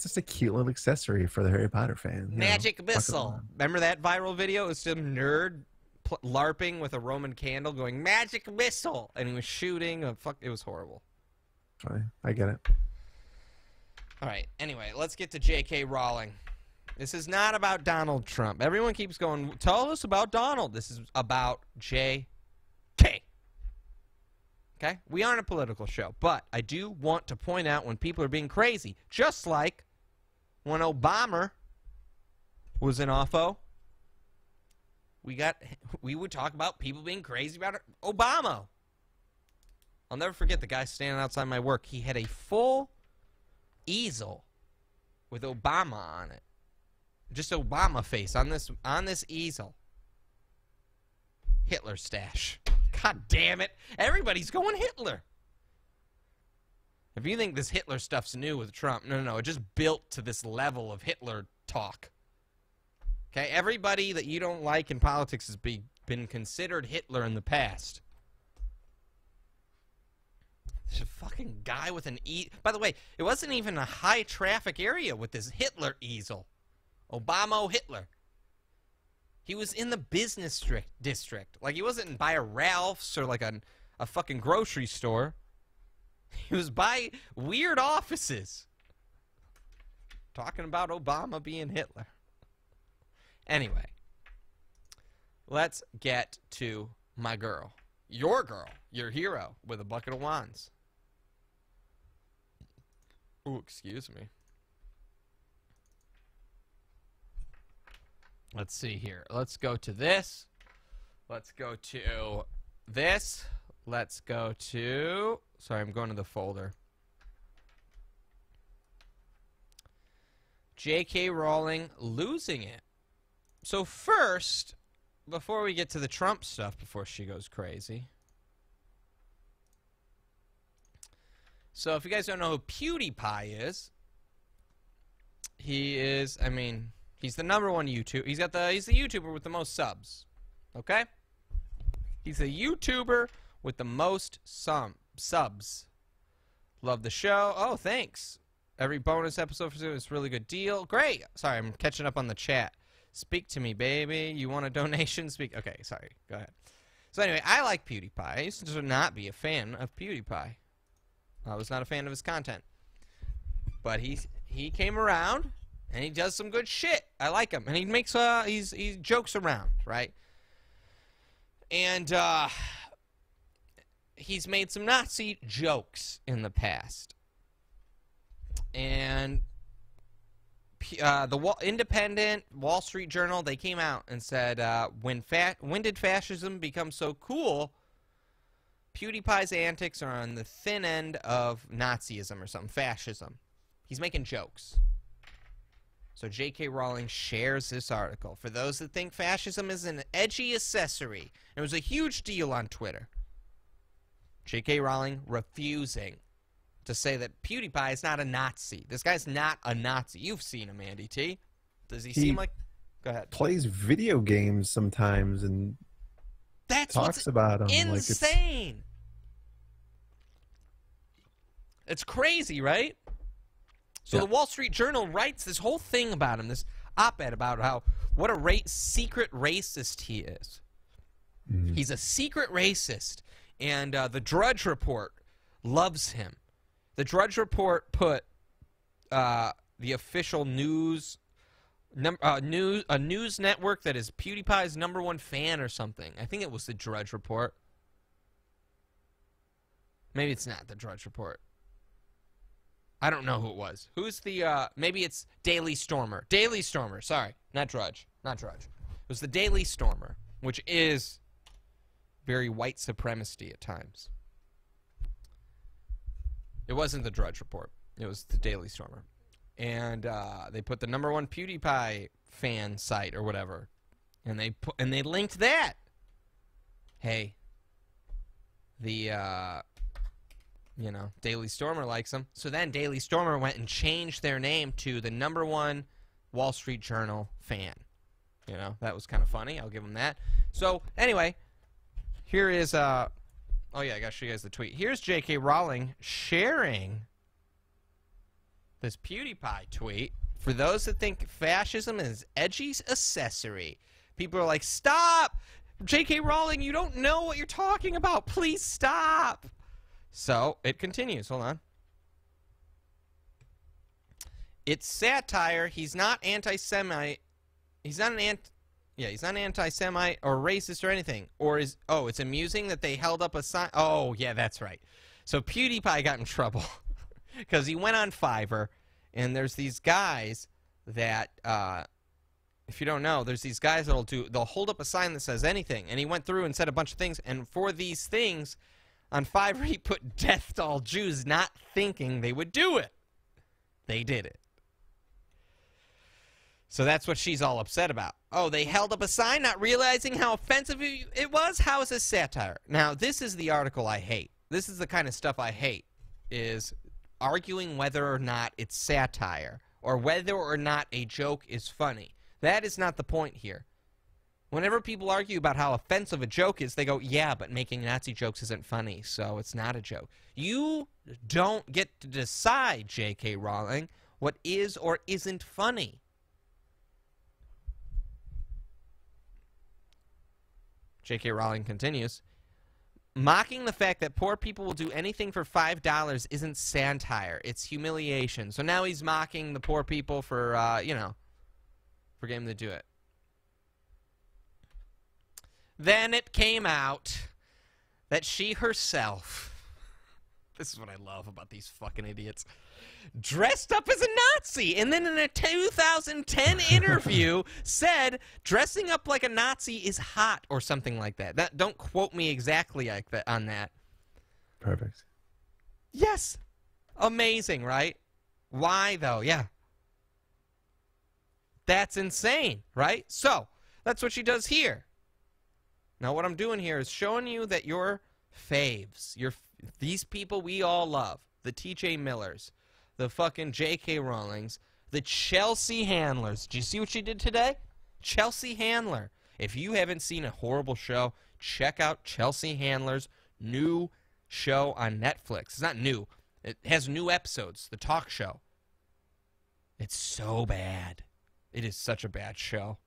just a cute little accessory for the Harry Potter fan. magic missile? Remember that viral video? It was some nerd LARPing with a Roman candle going magic missile, and he was shooting. It was horrible. Fine, I get it. All right. Anyway, let's get to J.K. Rowling. This is not about Donald Trump. Everyone keeps going, tell us about Donald. This is about J.K. Okay? We aren't a political show, but I do want to point out when people are being crazy, just like when Obama was in office, we would talk about people being crazy about Obama. I'll never forget the guy standing outside my work. He had a full easel with Obama on it. Just Obama face on this easel. Hitler stash. God damn it. Everybody's going Hitler. If you think this Hitler stuff's new with Trump, no. It just built to this level of Hitler talk. Okay? Everybody that you don't like in politics has been considered Hitler in the past. There's a fucking guy with an By the way, it wasn't even a high traffic area with this Hitler easel. Obama Hitler. He was in the business district. Like, he wasn't by a Ralph's or like a fucking grocery store. He was by weird offices. Talking about Obama being Hitler. Anyway. let's get to my girl. Your girl. Your hero with a bucket of wands. Ooh, excuse me. Let's see here. Let's go to this. Let's go to this. Let's go to... Sorry, I'm going to the folder. J.K. Rowling losing it. So first, before we get to the Trump stuff, before she goes crazy. So if you guys don't know who PewDiePie is, he is, I mean, he's the #1 YouTuber. He's the YouTuber with the most subs. Okay? He's the YouTuber with the most subs. Love the show. Oh, thanks. Every bonus episode for is a really good deal. Great. Sorry, I'm catching up on the chat. Speak to me, baby. You want a donation? Speak. Okay, sorry. Go ahead. So anyway, I like PewDiePie. I used to not be a fan of PewDiePie. I was not a fan of his content. But he came around and he does some good shit. I like him. And he makes he jokes around, right? And he's made some Nazi jokes in the past. And the Independent, Wall Street Journal, they came out and said, when did fascism become so cool? PewDiePie's antics are on the thin end of Nazism or something, fascism. He's making jokes. So J.K. Rowling shares this article. For those that think fascism is an edgy accessory, it was a huge deal on Twitter. J.K. Rowling refusing to say that PewDiePie is not a Nazi. This guy's not a Nazi. You've seen him, Andy T. Does he seem like... Go ahead. Plays video games sometimes and talks about them. Insane. Like it's crazy, right? So the Wall Street Journal writes this whole thing about him, this op-ed about how what a secret racist he is. Mm. He's a secret racist, and the Drudge Report loves him. The Drudge Report put the official news network that is PewDiePie's #1 fan or something. I think it was the Drudge Report. Maybe it's not the Drudge Report. I don't know who it was. Who's the, maybe it's Daily Stormer. Daily Stormer, sorry. Not Drudge. Not Drudge. It was the Daily Stormer, which is very white supremacy at times. It wasn't the Drudge Report. It was the Daily Stormer. And they put the #1 PewDiePie fan site or whatever. And they linked that. Hey, the, you know, Daily Stormer likes them. So then Daily Stormer went and changed their name to the #1 Wall Street Journal fan. You know, that was kind of funny. I'll give them that. So, anyway, here is, oh yeah, I gotta show you guys the tweet. Here's J.K. Rowling sharing this PewDiePie tweet. For those that think fascism is edgy's accessory. People are like, stop! J.K. Rowling, you don't know what you're talking about. Please stop! So, it continues. Hold on. It's satire. He's not anti-Semite. He's not an he's not anti-Semite or racist or anything. Or is... Oh, it's amusing that they held up a sign... Oh, yeah, that's right. So, PewDiePie got in trouble. Because he went on Fiverr, and there's these guys that... if you don't know, there's these guys they'll hold up a sign that says anything. And he went through and said a bunch of things. And for these things... On Fiverr, he put death to all Jews, not thinking they would do it. They did it. So that's what she's all upset about. Oh, they held up a sign not realizing how offensive it was? How is this satire? Now, this is the article I hate. This is the kind of stuff I hate, is arguing whether or not it's satire or whether or not a joke is funny. That is not the point here. Whenever people argue about how offensive a joke is, they go, yeah, but making Nazi jokes isn't funny, so it's not a joke. You don't get to decide, J.K. Rowling, what is or isn't funny. J.K. Rowling continues, mocking the fact that poor people will do anything for $5 isn't satire. It's humiliation. So now he's mocking the poor people for, you know, for getting them to do it. then it came out that she herself, this is what I love about these fucking idiots, dressed up as a Nazi, and then in a 2010 interview said dressing up like a Nazi is hot or something like that. Don't quote me exactly like that on that. Perfect. Yes. Amazing, right? Why though? Yeah. That's insane, right? So, that's what she does here. Now what I'm doing here is showing you that your faves, these people we all love, the TJ Millers, the fucking J.K. Rowlings, the Chelsea Handlers. Do you see what she did today? Chelsea Handler. If you haven't seen a horrible show, check out Chelsea Handler's new show on Netflix. It's not new. It has new episodes. The talk show. It's so bad. It is such a bad show.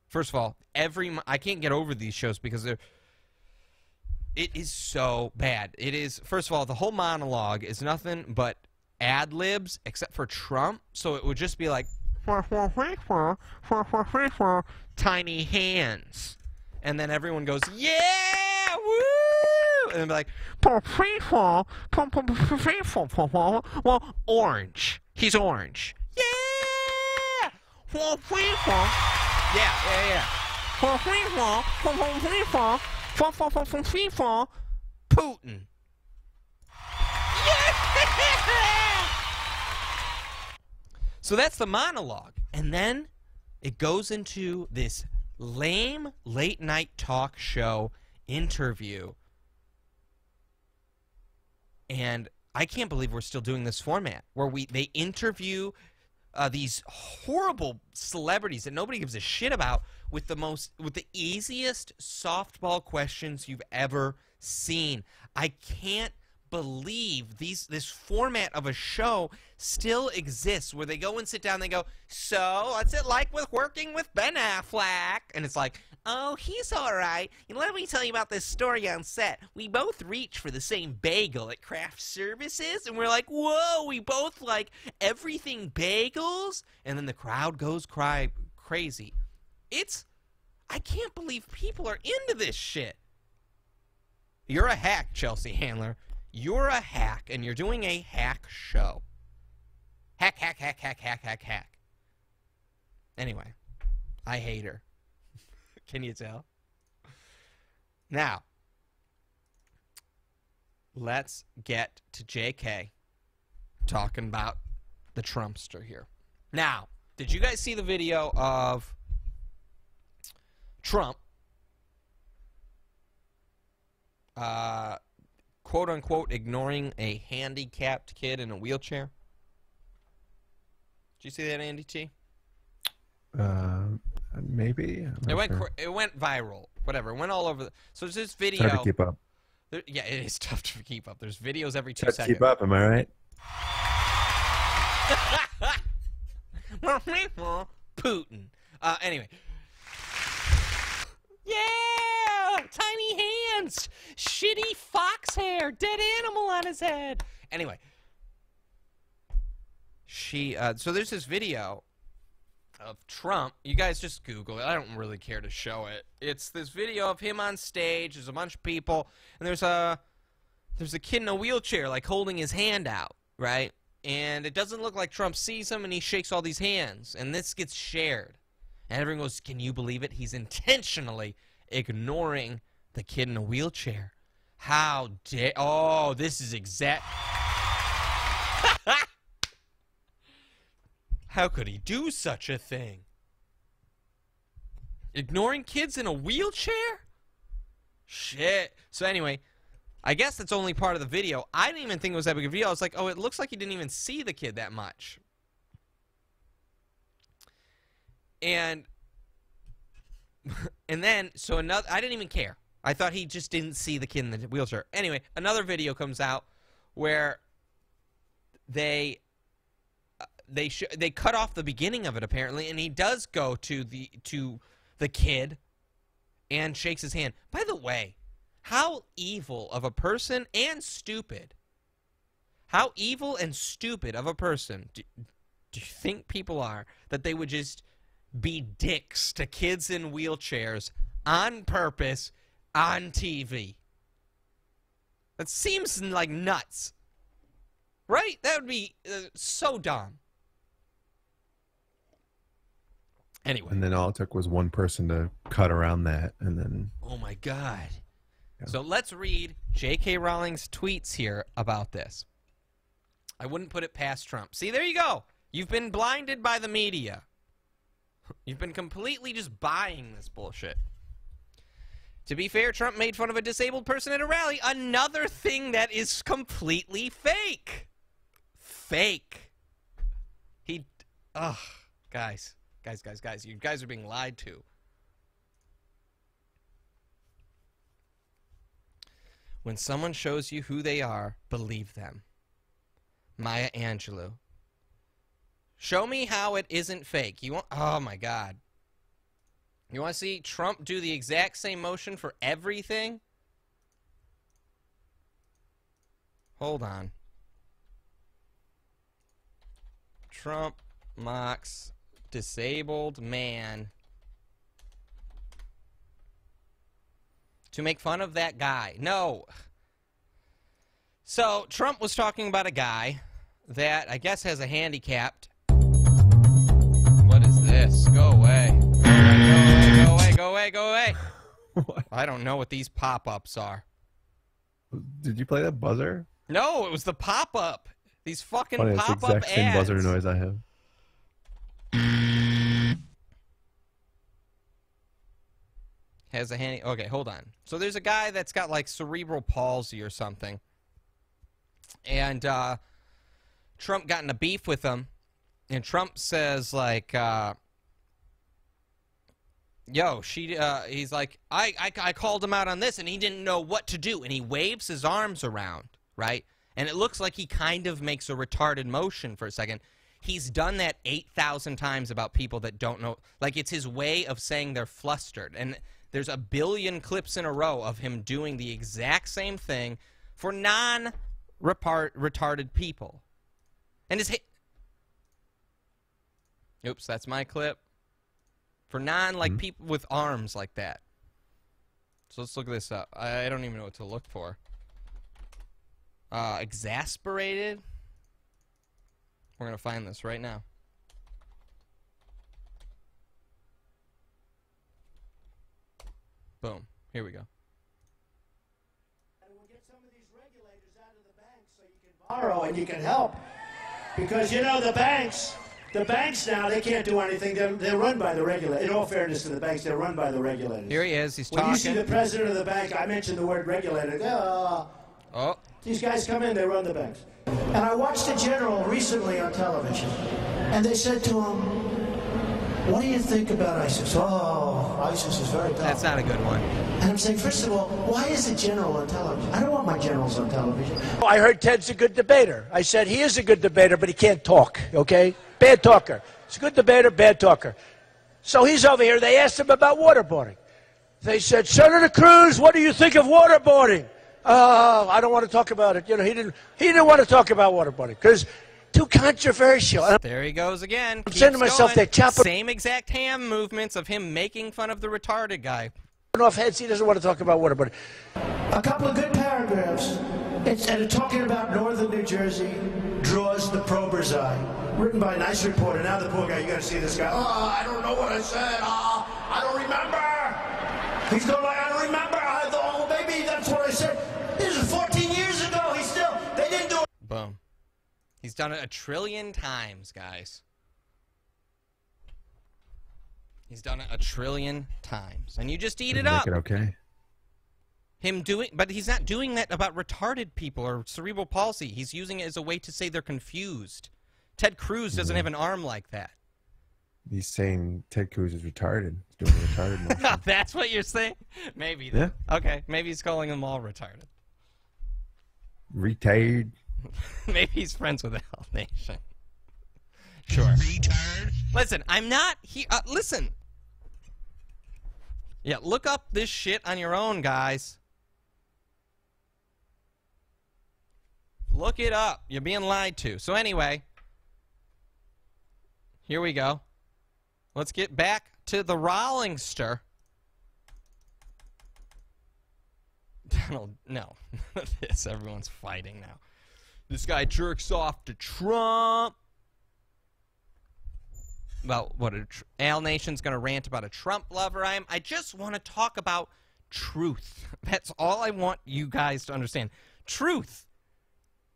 First of all, I can't get over these shows because it is so bad. It is, first of all, the whole monologue is nothing but ad-libs except for Trump, so it would just be like tiny hands, and then everyone goes, yeah, woo, and then be like, well, orange, he's orange, yeah, yeah. Putin. So that's the monologue. And then it goes into this lame late night talk show interview. And I can't believe we're still doing this format where they interview these horrible celebrities that nobody gives a shit about with the easiest softball questions you've ever seen. I can't believe this format of a show still exists where they go and sit down and they go, so what's it like with working with Ben Affleck? And it's like, oh, he's all right. And let me tell you about this story on set. We both reach for the same bagel at Craft Services, and we're like, whoa, we both like everything bagels? And then the crowd goes crazy. I can't believe people are into this shit. You're a hack, Chelsea Handler. You're a hack, and you're doing a hack show. Hack, hack, hack, hack, hack, hack, hack. Anyway, I hate her. Can you tell? Now, let's get to JK talking about the Trumpster here. Now, did you guys see the video of Trump quote-unquote ignoring a handicapped kid in a wheelchair? Did you see that, Andy T? Maybe. It went viral. Whatever. It went all over. So there's this video. It's hard to keep up. Yeah, it is tough to keep up. There's videos every 2 Hard to seconds. keep up, am I right? Putin. Anyway. Yeah! Tiny hands! Shitty fox hair! Dead animal on his head! Anyway. So there's this video of Trump. You guys just Google it. I don't really care to show it. It's this video of him on stage. There's a bunch of people. And there's a kid in a wheelchair, like, holding his hand out, right? And it doesn't look like Trump sees him, and he shakes all these hands. And this gets shared. And everyone goes, can you believe it? He's intentionally ignoring the kid in a wheelchair. How dare... Oh, this is exact... How could he do such a thing? Ignoring kids in a wheelchair? Shit. So anyway, I guess that's only part of the video. I didn't even think it was that big a deal. I was like, oh, it looks like he didn't even see the kid that much. And then, so another, I didn't even care. I thought he just didn't see the kid in the wheelchair. Anyway, another video comes out where they cut off the beginning of it, apparently, and he does go to the kid and shakes his hand. By the way, how evil of a person and stupid, how evil and stupid of a person do you think people are that they would just be dicks to kids in wheelchairs on purpose, on TV. That seems like nuts. Right? That would be so dumb. Anyway. And then all it took was one person to cut around that, and then... Oh, my God. Yeah. So let's read J.K. Rowling's tweets here about this. I wouldn't put it past Trump. See, there you go. You've been blinded by the media. You've been completely just buying this bullshit. To be fair, Trump made fun of a disabled person at a rally. Another thing that is completely fake. Fake. Ugh. Guys. Guys. You guys are being lied to. When someone shows you who they are, believe them. Maya Angelou. Show me how it isn't fake. You want? Oh my God. You want to see Trump do the exact same motion for everything? Hold on. Trump mocks disabled man to make fun of that guy. No. So Trump was talking about a guy that I guess has a handicapped. What is this? Go away. Go away. I don't know what these pop-ups are. Did you play that buzzer? No, it was the pop-up. These fucking Funny, pop-up it's the exact same ads. buzzer noise I have. Has a handy. Okay, hold on. So there's a guy that's got like cerebral palsy or something, and Trump got in a beef with him, and Trump says like, "Yo, he's like, I called him out on this, and he didn't know what to do, and he waves his arms around, right? And it looks like he kind of makes a retarded motion for a second." He's done that 8,000 times about people that don't know. Like, it's his way of saying they're flustered. And there's a billion clips in a row of him doing the exact same thing for non-retarded people. And his oops, that's my clip. For people with arms like that. So let's look this up. I don't even know what to look for. Exasperated. We're going to find this right now. Boom. Here we go. We'll get some of these regulators out of the bank so you can borrow and you can help. Because, you know, the banks now, they can't do anything. They're run by the regulators. In all fairness to the banks, they're run by the regulators. Here he is. He's when talking. When you see the president of the bank, I mentioned the word regulator. Oh. These guys come in, they run the banks. And I watched a general recently on television, and they said to him, "What do you think about ISIS?" "Oh, ISIS is very powerful." That's not a good one. And I'm saying, first of all, why is a general on television? I don't want my generals on television. I heard Ted's a good debater. I said, he is a good debater, but he can't talk, okay? Bad talker. He's a good debater, bad talker. So he's over here. They asked him about waterboarding. They said, "Senator Cruz, what do you think of waterboarding?" I don't want to talk about it. You know, he didn't want to talk about waterboarding because too controversial. There he goes again. I'm saying to myself, they're chopping same exact hand movements of him making fun of the retarded guy. Off heads. He doesn't want to talk about waterboarding. A couple of good paragraphs. And talking about northern New Jersey draws the prober's eye. Written by a nice reporter. Now the poor guy, you got to see this guy. "Oh, I don't know what I said. I don't remember." He's going like, "I don't remember. I thought, oh, maybe that's what I said." This is 14 years ago. They didn't do it. Boom. He's done it 1 trillion times, guys. He's done it 1 trillion times. And you just eat it up. Make it okay. But he's not doing that about retarded people or cerebral palsy. He's using it as a way to say they're confused. Ted Cruz doesn't have an arm like that. He's saying Ted Cruz is retarded. He's doing a retarded motion. That's what you're saying? Maybe. Yeah. Okay, maybe he's calling them all retarded. Retired. Maybe he's friends with the Hell Nation. Sure. Retard. Listen, I'm not here. Listen. Yeah, look up this shit on your own, guys. Look it up. You're being lied to. So anyway, here we go. Let's get back to the Rawlingster. Donald, no. This, everyone's fighting now. This guy jerks off to Trump. Well, what Al Nation's going to rant about a Trump lover I am. I just want to talk about truth. That's all I want you guys to understand. Truth.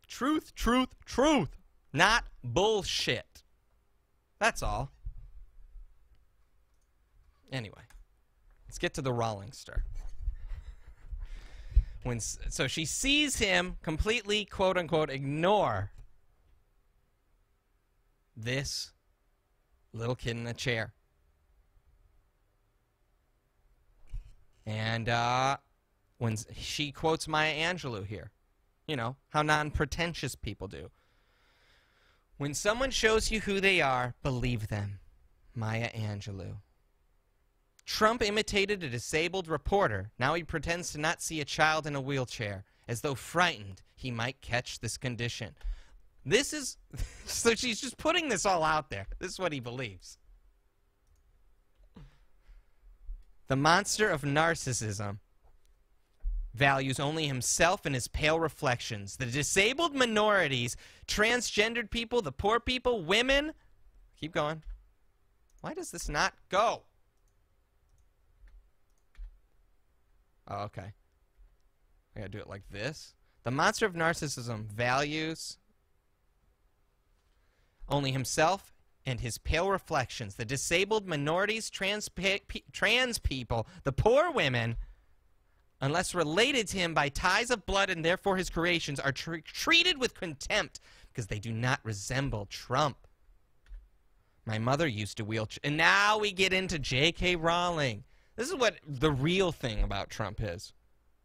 Truth, truth, truth. Not bullshit. That's all. Anyway, let's get to the Rawlingster. So she sees him completely, quote-unquote, ignore this little kid in a chair. And when she quotes Maya Angelou here, you know, how non-pretentious people do. When someone shows you who they are, believe them. Maya Angelou. Trump imitated a disabled reporter. Now he pretends to not see a child in a wheelchair, as though frightened he might catch this condition. This is... So she's just putting this all out there. This is what he believes. The monster of narcissism values only himself and his pale reflections. The disabled minorities, transgendered people, the poor people, women... Keep going. Why does this not go? Oh, okay. I gotta do it like this. The monster of narcissism values only himself and his pale reflections. The disabled minorities, trans people, the poor women, unless related to him by ties of blood and therefore his creations, are treated with contempt because they do not resemble Trump. My mother used a wheelchair. And now we get into J.K. Rowling. This is what the real thing about Trump is.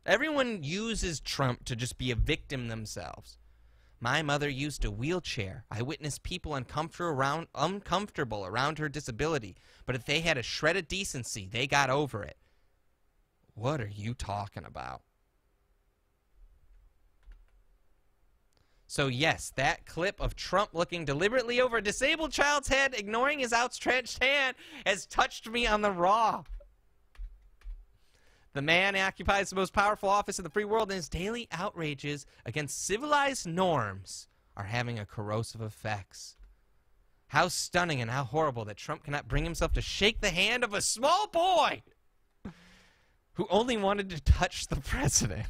Everyone uses Trump to just be a victim themselves. My mother used a wheelchair. I witnessed people uncomfortable around her disability. But if they had a shred of decency, they got over it. What are you talking about? So yes, that clip of Trump looking deliberately over a disabled child's head, ignoring his outstretched hand, has touched me on the raw. The man occupies the most powerful office in the free world, and his daily outrages against civilized norms are having a corrosive effects. How stunning and how horrible that Trump cannot bring himself to shake the hand of a small boy who only wanted to touch the president.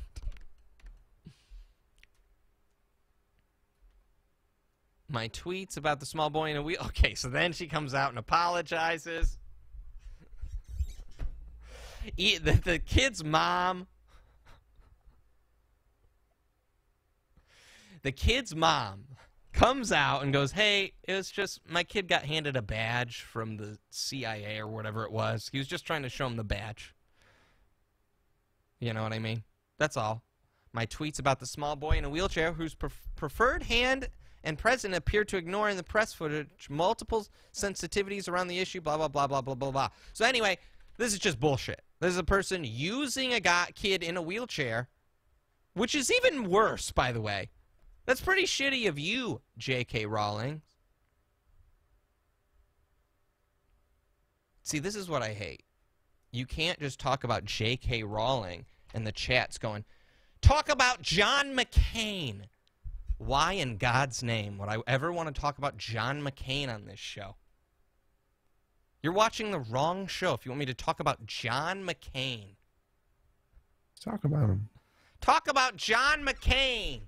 My tweets about the small boy in a wheel. Okay, so then she comes out and apologizes. The kid's mom. The kid's mom comes out and goes, hey, it was just my kid got handed a badge from the CIA or whatever it was. He was just trying to show him the badge. You know what I mean? That's all. My tweets about the small boy in a wheelchair whose preferred hand and president appear to ignore in the press footage multiple sensitivities around the issue, blah, blah, blah, blah, blah, blah, blah. So anyway, this is just bullshit. This is a person using a kid in a wheelchair, which is even worse, by the way. That's pretty shitty of you, J.K. Rowling. See, this is what I hate. You can't just talk about J.K. Rowling and the chat's going, talk about John McCain. Why in God's name would I ever want to talk about John McCain on this show? You're watching the wrong show if you want me to talk about John McCain. Talk about him. Talk about John McCain.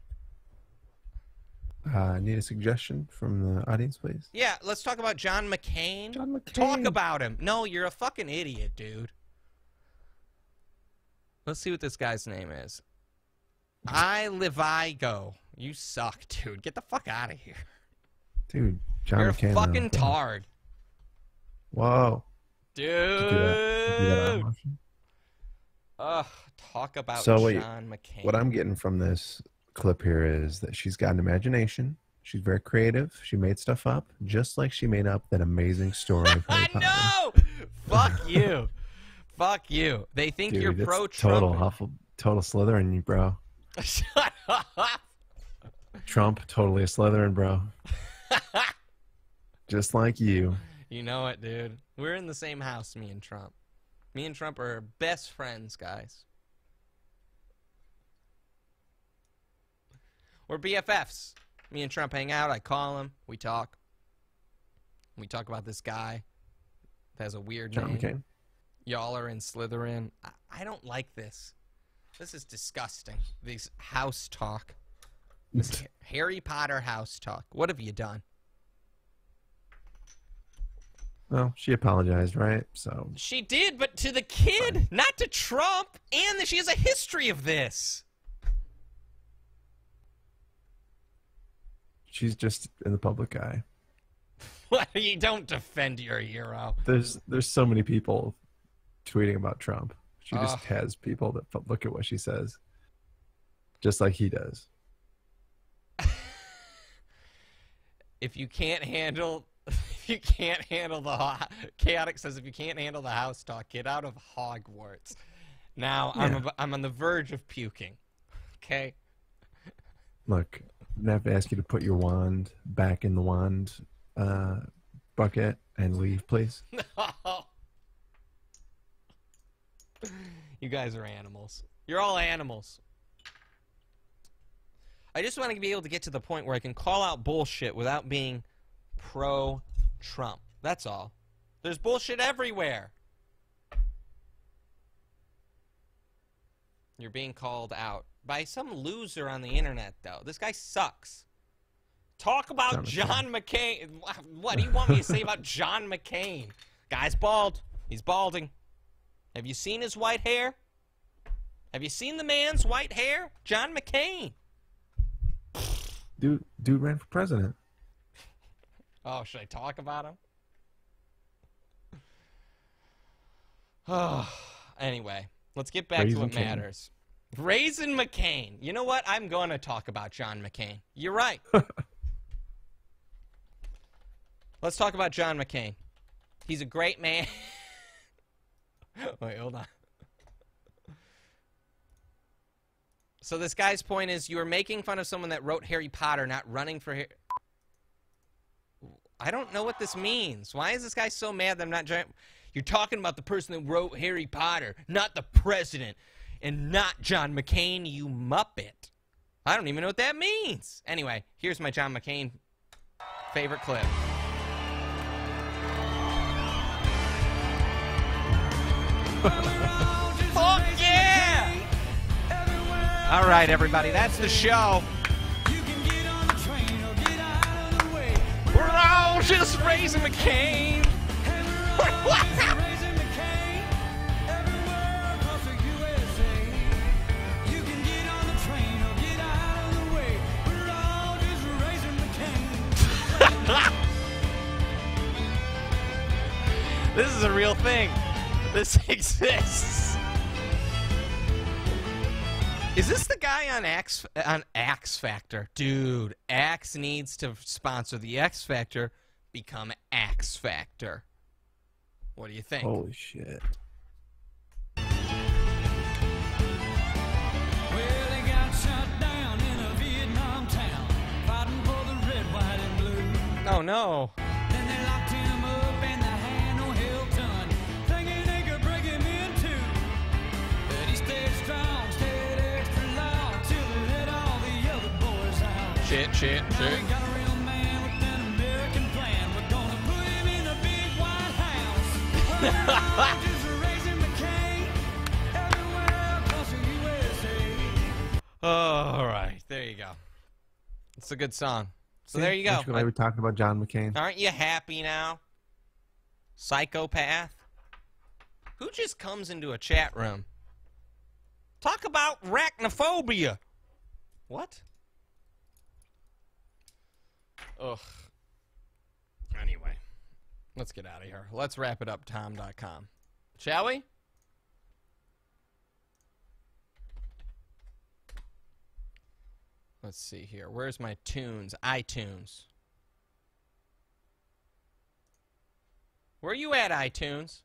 Need a suggestion from the audience, please? Yeah, let's talk about John McCain. John McCain. Talk about him. No, you're a fucking idiot, dude. Let's see what this guy's name is. Livigo. You suck, dude. Get the fuck out of here. Dude, John You're McCain. a fucking tard. Whoa. Dude. Did you do that eye motion? Ugh, talk about So wait, John McCain. what I'm getting from this clip here is that she's got an imagination. She's very creative. She made stuff up, just like she made up that amazing story. Of Harry Potter. No! Fuck you. Fuck you. They think Dude, you're it's pro-Trump. total Slytherin, bro. Shut up. Trump, totally a Slytherin, bro. Just like you. You know it, dude. We're in the same house, me and Trump. Me and Trump are best friends, guys. We're BFFs. Me and Trump hang out. I call him. We talk. We talk about this guy that has a weird John name. McCain. Y'all are in Slytherin. I don't like this. This is disgusting. These house talk. This Harry Potter house talk. What have you done? Well, she apologized, right? So She did, but to the kid, not to Trump. And that she has a history of this. she's just in the public eye. What? You don't defend your hero. There's so many people tweeting about Trump. She just Ugh. has people that look at what she says, just like he does. If you can't handle the Chaotic says, if you can't handle the house talk, get out of Hogwarts. Now Yeah. I'm on the verge of puking. Okay. Look, I'm gonna have to ask you to put your wand back in the wand bucket and leave, please. No. You guys are animals. You're all animals. I just want to be able to get to the point where I can call out bullshit without being pro-Trump. That's all. There's bullshit everywhere. You're being called out by some loser on the internet, though. This guy sucks. Talk about John McCain. What do you want me to say about John McCain? Guy's bald. He's balding. Have you seen his white hair? Have you seen the man's white hair? John McCain. Dude ran for president. Oh, should I talk about him? Oh, anyway, let's get back to what matters. Raisin McCain. You know what? I'm going to talk about John McCain. You're right. Let's talk about John McCain. He's a great man. Wait, hold on. So this guy's point is you were making fun of someone that wrote Harry Potter, not running for Harry... I don't know what this means. Why is this guy so mad that I'm not... You're talking about the person that wrote Harry Potter, not the president, and not John McCain, you muppet. I don't even know what that means. Anyway, here's my John McCain favorite clip. Fuck yeah! All right, everybody, that's the show. We're all just raising McCain. This is a real thing. This exists. Is this the guy on X Factor? Dude, X needs to sponsor the X Factor, become X Factor. What do you think? Holy shit. Well, they got shot down in a Vietnam town, fighting for the red, white, and blue. Oh no. Then they locked him up and they had no help done, thinking they could break him in two. But he stayed strong, stayed extra loud, till they let all the other boys out. Shit. Now we got a real man with an American plan. We're gonna put him in a big white house. We're just raising McCain everywhere across the USA. All right, there you go. It's a good song. So there you go. Aren't you glad we're talking about John McCain? Aren't you happy now? Psychopath? Who just comes into a chat room? Talk about arachnophobia. What? Ugh. Anyway, let's get out of here. Let's wrap it up, Tom.com. Shall we? Let's see here. Where's my tunes? iTunes. Where are you at, iTunes?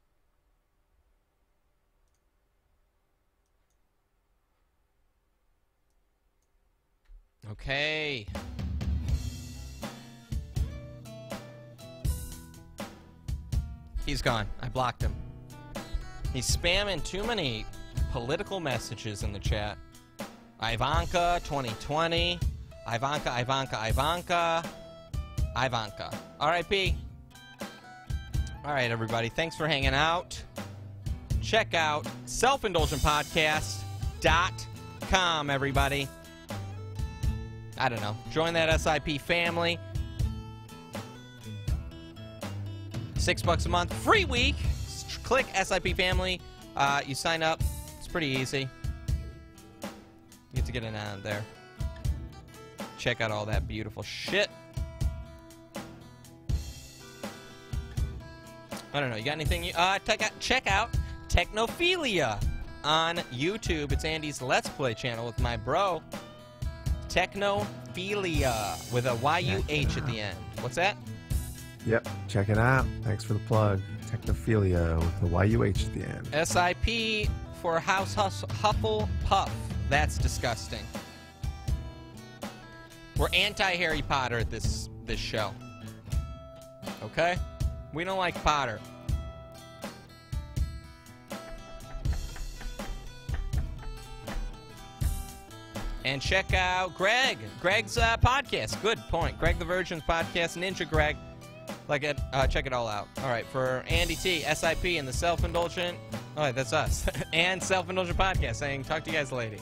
Okay. He's gone. I blocked him. He's spamming too many political messages in the chat. Ivanka 2020. Ivanka. R.I.P. All right, everybody. Thanks for hanging out. Check out selfindulgentpodcast.com, everybody. I don't know. Join that SIP family. $6 a month. Free week. Click SIP family. You sign up. It's pretty easy. You get to get in on there. Check out all that beautiful shit. I don't know. You got anything? Check out Technophilia on YouTube. It's Andy's Let's Play channel with my bro. Technophilia with a Y-U-H at the end. What's that? Yep, check it out. Thanks for the plug. Technophilia with the Y-U-H at the end. SIP for House Hufflepuff. That's disgusting. We're anti-Harry Potter at this show. Okay? We don't like Potter. And check out Greg's podcast. Good point. Greg the Virgin's podcast, Ninja Greg. Check it all out. All right, for Andy T, SIP, and the Self-Indulgent. All right, that's us. And Self-Indulgent Podcast saying, talk to you guys later.